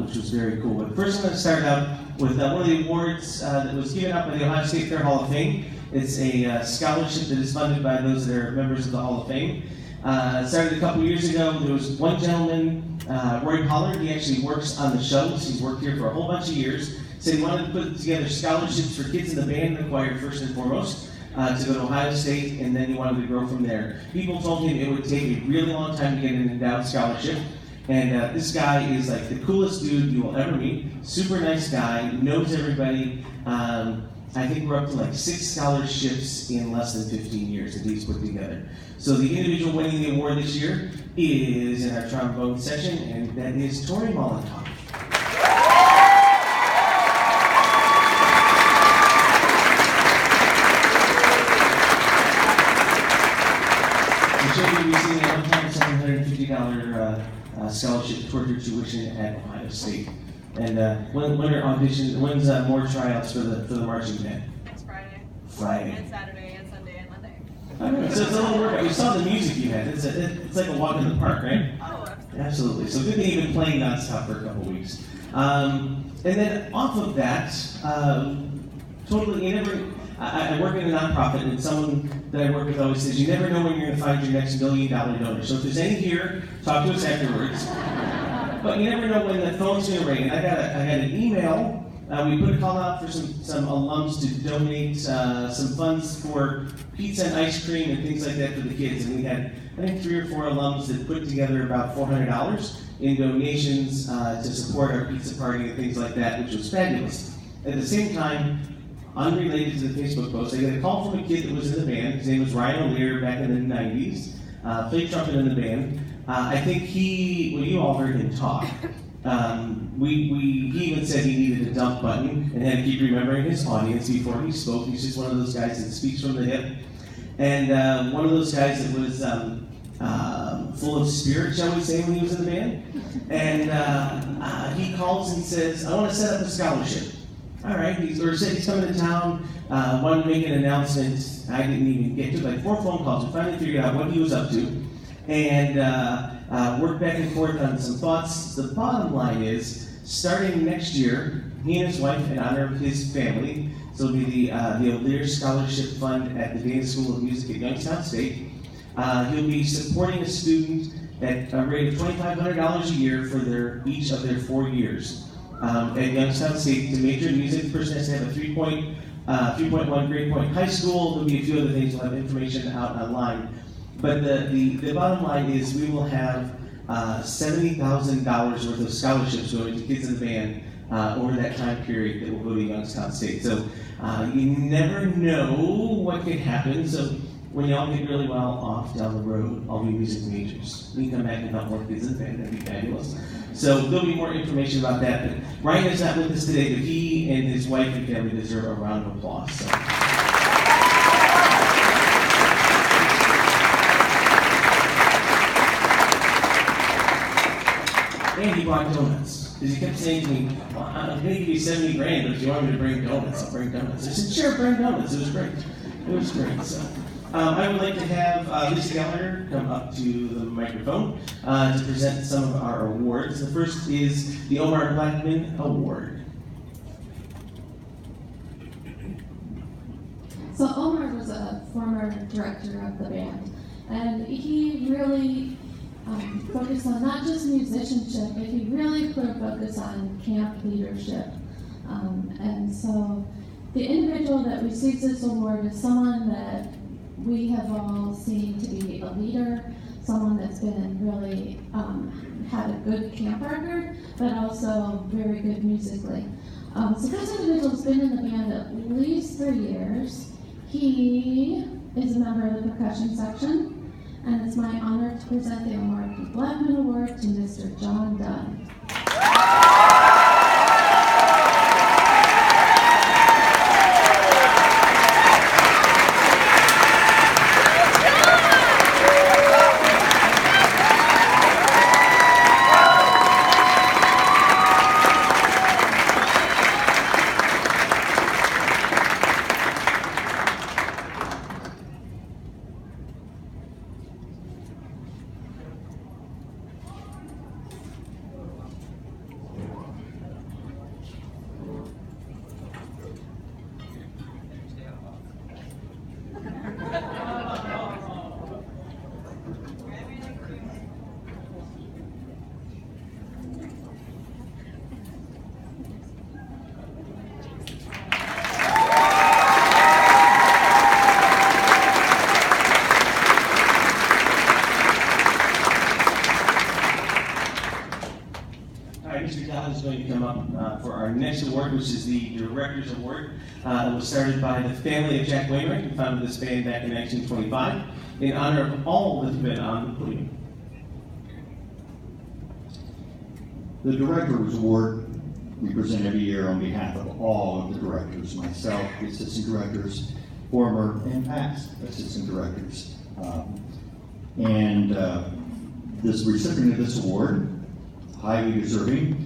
which was very cool. But first I'm going to start out with one of the awards that was given out by the Ohio State Fair Hall of Fame. It's a scholarship that is funded by those that are members of the Hall of Fame. It started a couple years ago. There was one gentleman, Roy Pollard. He actually works on the shuttles. He's worked here for a whole bunch of years. Said he wanted to put together scholarships for kids in the band and the choir first and foremost, to go to Ohio State, and then he wanted to grow from there. People told him it would take a really long time to get an endowed scholarship. And this guy is like the coolest dude you will ever meet. Super nice guy, knows everybody. I think we're up to like 6 scholarships in less than 15 years that he's put together. So the individual winning the award this year is in our trombone section, and that is Tori Mollenkoff. She'll be receiving a one-time $750 scholarship toward her tuition at Ohio State. And when's more tryouts for the marching band? It's Friday. Friday. And Saturday and Sunday and Monday. Okay, so it's a little workout. We saw the music you had. It's like a walk in the park, right? Oh, Absolutely. So good thing you've been playing nonstop for a couple weeks. And then off of that, I work in a nonprofit, and someone that I work with always says, you never know when you're going to find your next $1 million donor. So if there's any here, talk to us afterwards. But you never know when the phone's going to ring. And I had an email. We put a call out for some alums to donate some funds for pizza and ice cream and things like that for the kids. And we had, I think, 3 or 4 alums that put together about $400 in donations to support our pizza party and things like that, which was fabulous. At the same time, unrelated to the Facebook post, I got a call from a kid that was in the band. His name was Ryan O'Leary back in the 90s. Played trumpet in the band. I think you all heard him talk. He even said he needed a dump button and had to keep remembering his audience before he spoke. He's just one of those guys that speaks from the hip. And one of those guys that was full of spirit, shall we say, when he was in the band. And he calls and says, I want to set up a scholarship. All right, said he's coming to town, wanted to make an announcement. I didn't even get to, like 4 phone calls. We finally figured out what he was up to. And worked back and forth on some thoughts. The bottom line is, starting next year, he and his wife, in honor of his family, so it'll be the O'Leary Scholarship Fund at the Dana School of Music at Youngstown State. He'll be supporting a student at a rate of $2,500 a year for each of their 4 years. At Youngstown State, to major in music, the person has to have a 3.1 grade point in high school. There'll be a few other things. We'll have information out online. But the bottom line is we will have $70,000 worth of scholarships going to kids in the band over that time period that will go to Youngstown State. So you never know what can happen. So when y'all get really well off down the road, I'll be music majors. You can come back and help more kids in the band. That'd be fabulous. So there'll be more information about that. But Ryan is not with us today, but he and his wife and family deserve a round of applause. So. And he brought donuts. Because he kept saying to me, well, I'm going to give you 70 grand, but if you want me to bring donuts, I'll bring donuts. I said, sure, bring donuts. It was great. It was great. So I would like to have Lisa Gallagher come up to the microphone to present some of our awards. The first is the Omar Blackman Award. So Omar was a former director of the band, and he really focused on not just musicianship, but he really put a focus on camp leadership. And so the individual that receives this award is someone that we have all seen to be a leader, someone that's been really had a good camp record, but also very good musically. So this individual's been in the band at least 3 years. He is a member of the percussion section, and it's my honor to present the Omar P. Blackman Award to Mr. John Dunn. Which is the Director's Award. It was started by the family of Jack Wainwright, who founded this band back in 1925, in honor of all that have been on the podium. The Director's Award we present every year on behalf of all of the directors, myself, the assistant directors, former and past assistant directors. This recipient of this award, highly deserving.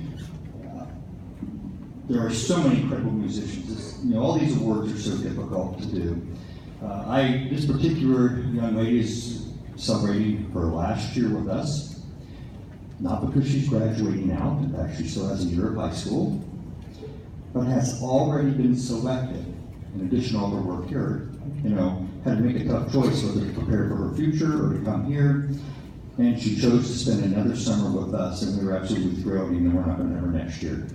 There are so many incredible musicians. All these awards are so difficult to do. This particular young lady is celebrating her last year with us, not because she's graduating out, in fact she still has a year of high school, but has already been selected. In addition to all her work here, had to make a tough choice whether to prepare for her future or to come here. And she chose to spend another summer with us, and we were absolutely thrilled, even though we're not going to have her next year.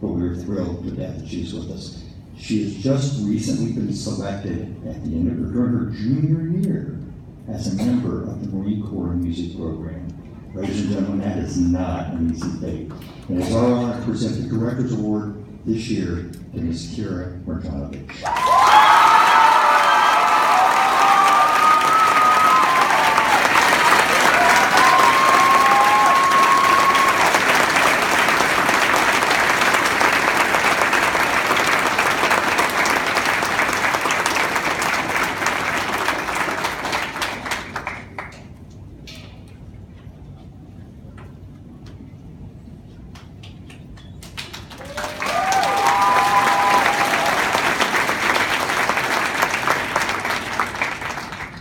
But we were thrilled to death that she's with us. She has just recently been selected at the end of during her junior year as a member of the Marine Corps music program. Ladies and gentlemen, that is not an easy thing. And it's our honor to present the Director's Award this year to Ms. Kira Marjanovic.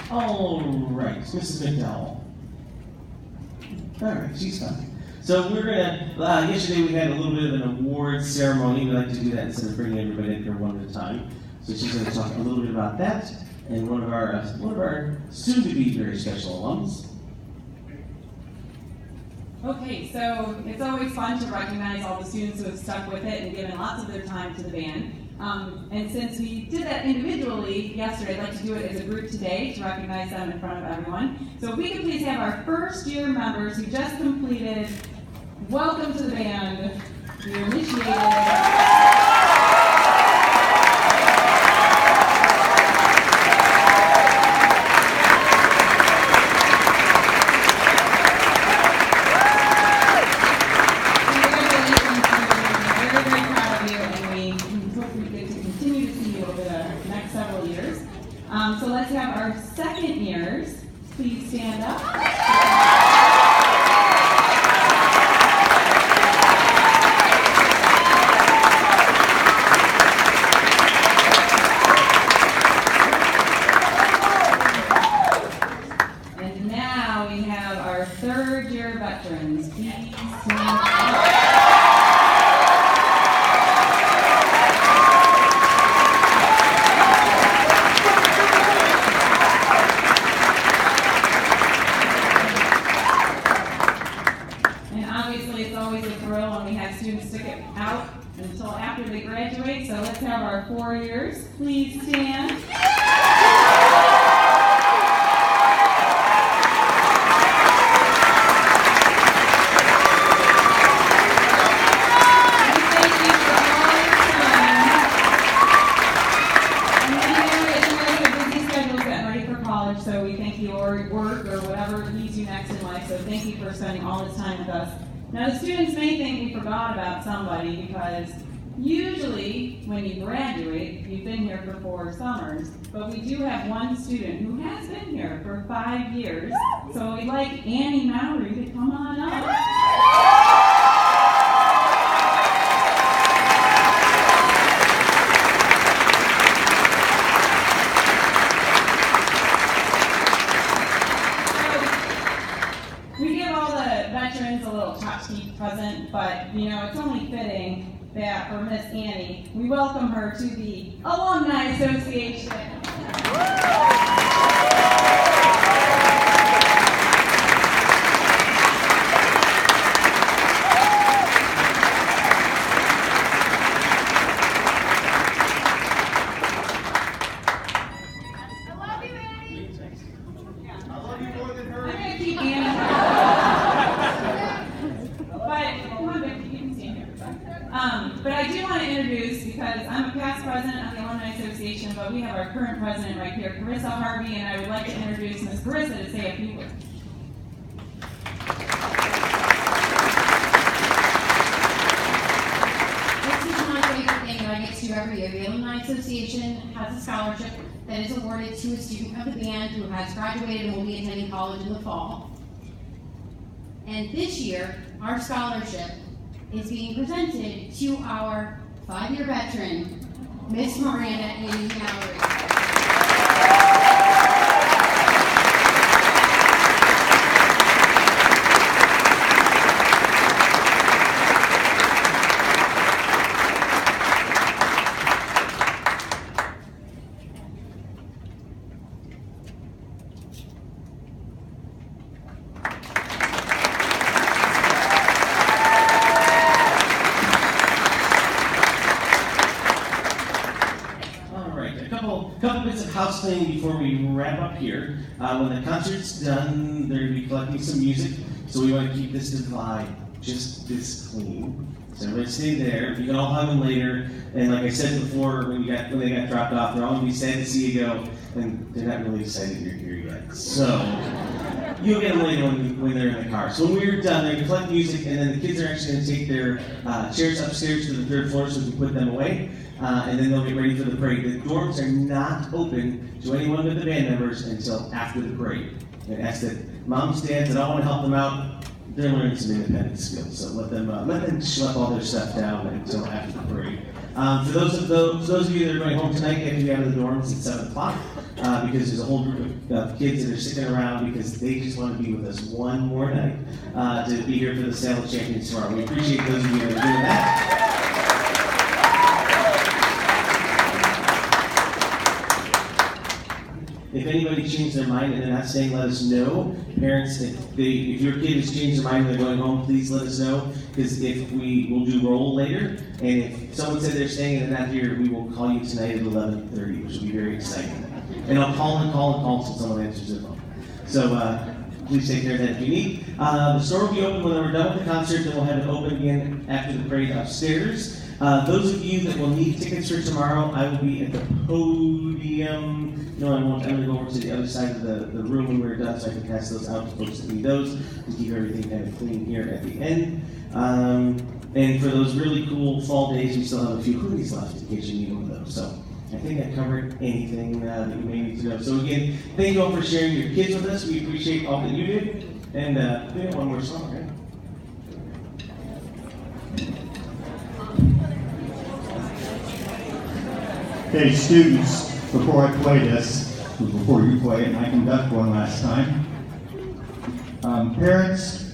All right, Mrs. McDowell. All right, she's fine. So we're gonna, yesterday we had a little bit of an awards ceremony. We like to do that instead of bringing everybody in here one at a time. So she's gonna talk a little bit about that and one of our soon-to-be very special alums. Okay, so it's always fun to recognize all the students who have stuck with it and given lots of their time to the band. And since we did that individually yesterday, I'd like to do it as a group today to recognize them in front of everyone. So if we could please have our first year members who just completed Welcome to the Band, the initiated. So let's have our second years, please stand up. And now we have our third year veterans, please stand up. Stick it out until after they graduate. So let's have our 4 years. Please stand. And thank you for all your time. And I know have busy schedules getting ready for college, so we thank you, or work, or whatever leads you next in life. So thank you for spending all this time with us. Now, the students may think we forgot about somebody because usually when you graduate, you've been here for 4 summers, but we do have one student who has been here for 5 years. So we'd like Annie Mowry to come on up. A little tchotchke present, but you know, it's only fitting that for Miss Annie, we welcome her to the Alumni Association. I love you, Annie. I love you more than her. I'm gonna keep Annie. But I do want to introduce, because I'm a past president of the Alumni Association, but we have our current president right here, Carissa Harvey, and I would like to introduce Ms. Carissa to say a few words. This is my favorite thing that I get to do every year. The Alumni Association has a scholarship that is awarded to a student of the band who has graduated and will be attending college in the fall. And this year, our scholarship is being presented to our 5-year veteran, Miss Miranda Annie Mallory. Couple bits of house cleaning before we wrap up here. When the concert's done, they're going to be collecting some music, so we want to keep this divide just this clean. So everybody stay there. You can all hug them later. And like I said before, when they got dropped off, they're all going to be sad to see you go, and they're not really excited you're here yet. So you'll get them later when they're in the car. So when we're done, they're going to collect music, and then the kids are actually going to take their chairs upstairs to the 3rd floor so we can put them away. And then they'll get ready for the parade. The dorms are not open to anyone but the band members until after the parade. And ask that moms, dads, that all want to help them out, they're learning some independent skills. So let them schlep all their stuff down until after the parade. For those of you that are going home tonight, get to be out of the dorms at 7 o'clock because there's a whole group of kids that are sticking around because they just want to be with us one more night to be here for the Sale of Champions tomorrow. We appreciate those of you that are doing that. If anybody changed their mind and they're not staying, let us know. Parents, if your kid has changed their mind and they're going home, please let us know. Because if we'll do roll later, and if someone said they're staying and they're not here, we will call you tonight at 11:30, which will be very exciting. And I'll call until someone answers their phone. So please take care of that if you need. The store will be open when we're done with the concert, and we'll have it open again after the parade upstairs. Those of you that will need tickets for tomorrow, I will be at the podium. No, I won't. I'm going to go over to the other side of the room when we're done so I can pass those out to folks that need those to keep everything kind of clean here at the end. And for those really cool fall days, we still have a few hoodies left in case you need one of those. So I think I covered anything that you may need to know. So again, thank you all for sharing your kids with us. We appreciate all that you did. And we have one more song, right? Okay, students, before I play this, before you play it, and I conduct one last time. Parents,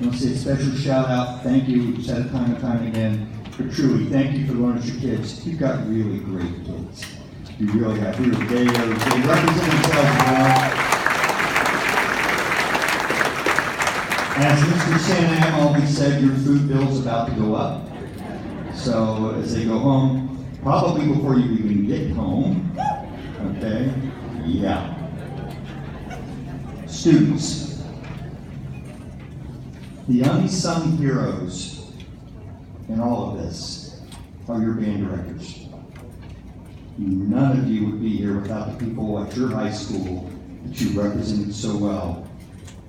I want to say a special shout out, thank you, we've said it time and time again, but truly, thank you for learning your kids. You've got really great kids. You really have. They represent themselves well. As Mr. Santa always said, your food bill's about to go up. So as they go home, probably before you even get home, okay? Yeah. Students, the unsung heroes in all of this are your band directors. None of you would be here without the people at your high school that you represented so well,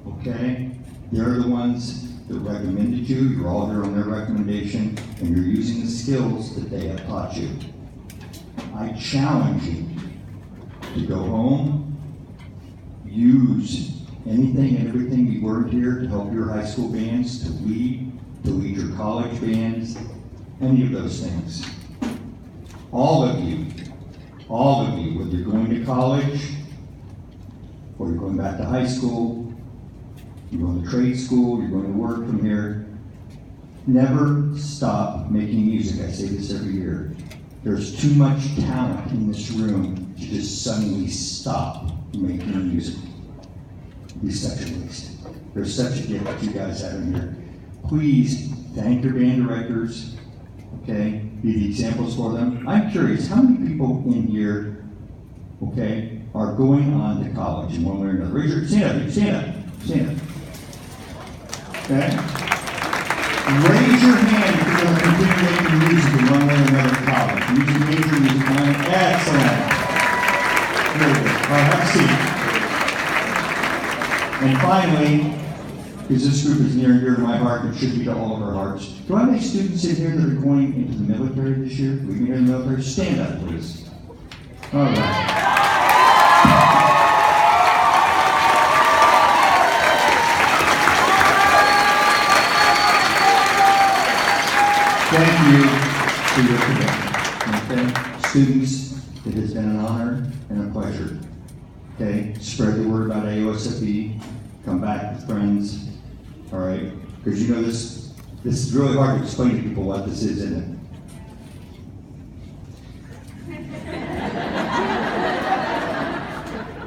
okay? They're the ones that recommended you, you're all here on their recommendation, and you're using the skills that they have taught you. I challenge you to go home, use anything and everything you learned here to help your high school bands, to lead your college bands, any of those things. All of you, whether you're going to college, or you're going back to high school, you're going to trade school, you're going to work from here, never stop making music. I say this every year. There's too much talent in this room to just suddenly stop making music. It'd be such a waste. There's such a gift that you guys have in here. Please thank your band directors, okay? Be the examples for them. I'm curious, how many people in here, okay, are going on to college in one way or another? Raise your, stand up. Okay? Raise your hand if you're going to continue making music in one way or another at college. Music major, music minor, excellent. Very good. All right, have a seat. And finally, because this group is near and dear to my heart, and should be to all of our hearts, do I have any students in here that are going into the military this year? We can hear the military. Stand up, please. All right. Thank you for your commitment. Okay? Students, it has been an honor and a pleasure. Okay? Spread the word about AOSFB. Come back with friends. All right? Because you know this is really hard to explain to people what this is, isn't it?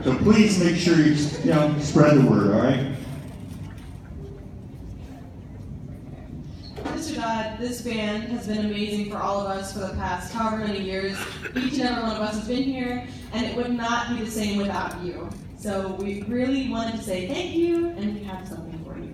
So please make sure you spread the word, all right? Mr. Dodd, this band has been amazing for all of us for the past however many years. Each and every one of us has been here, and it would not be the same without you. So we really wanted to say thank you, and we have something for you.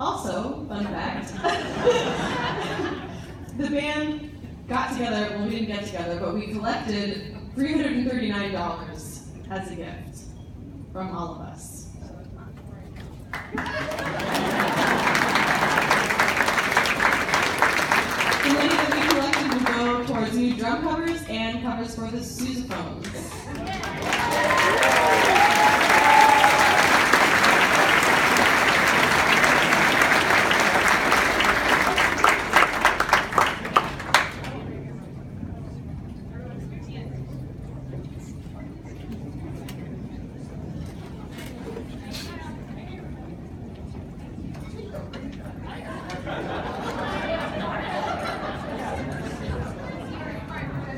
Also, fun fact. The band got together, well, we didn't get together, but we collected $339 as a gift from all of us. The money that we collected will go towards new drum covers and covers for the sousaphones.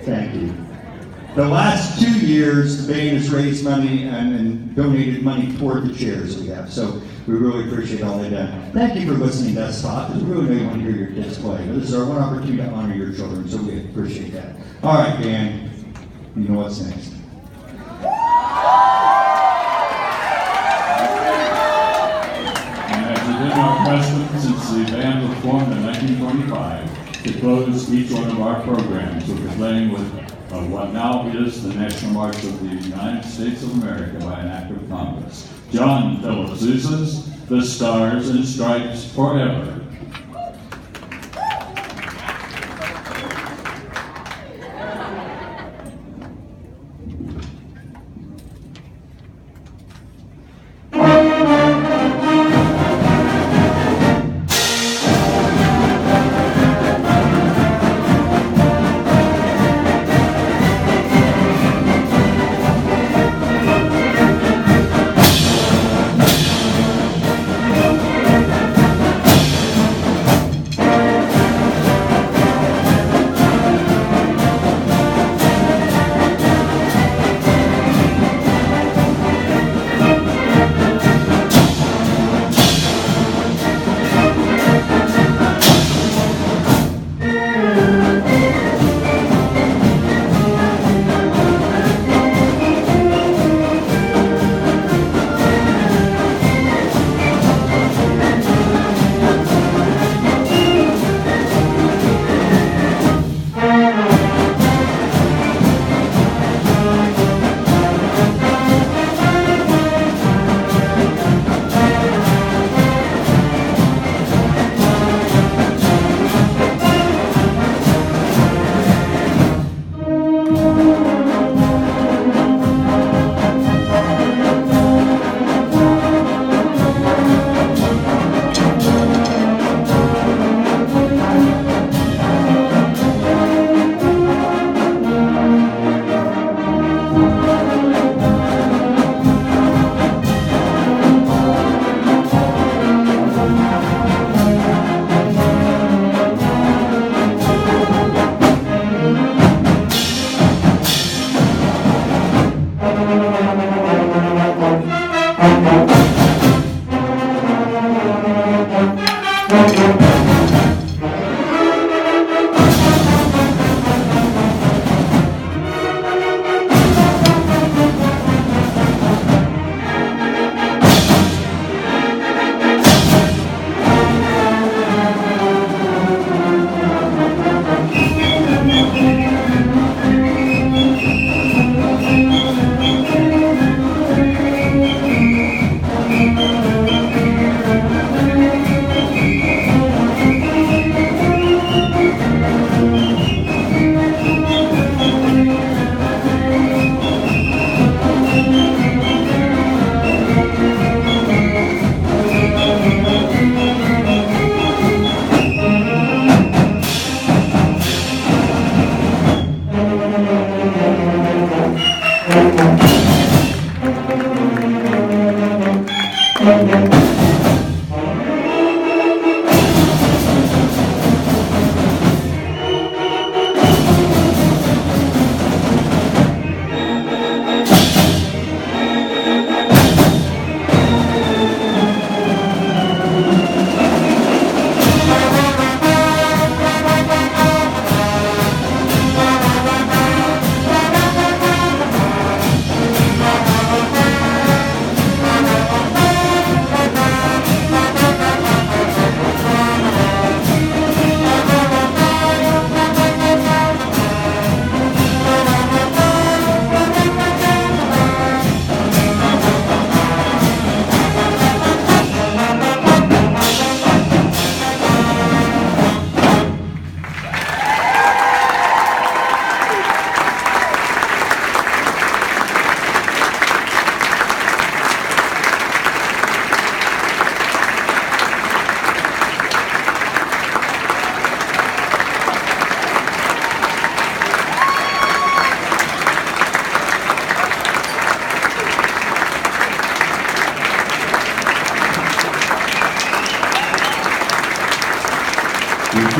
Thank you. The last 2 years, the band has raised money and donated money toward the chairs we have. So we really appreciate all they've done. Thank you for listening to us talk, because we really want to hear your kids play. This is our one opportunity to honor your children, so we appreciate that. All right, Dan, you know what's next. And as it is our custom since the band was formed in 1925, to close each one of our programs, we'll be playing with what now is the National March of the United States of America by an act of Congress. John Philip Sousa's The Stars and Stripes Forever.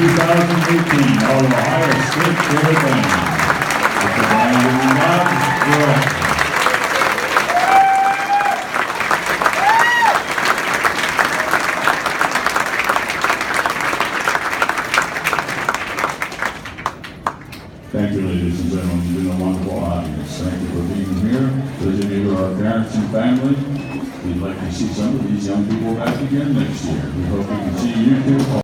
2018 All Ohio State Fair Band. With the band in love, Thank you, ladies and gentlemen. You've been a wonderful audience. Thank you for being here. Those of you who are parents and family, we'd like to see some of these young people back again next year. We hope we can see you too.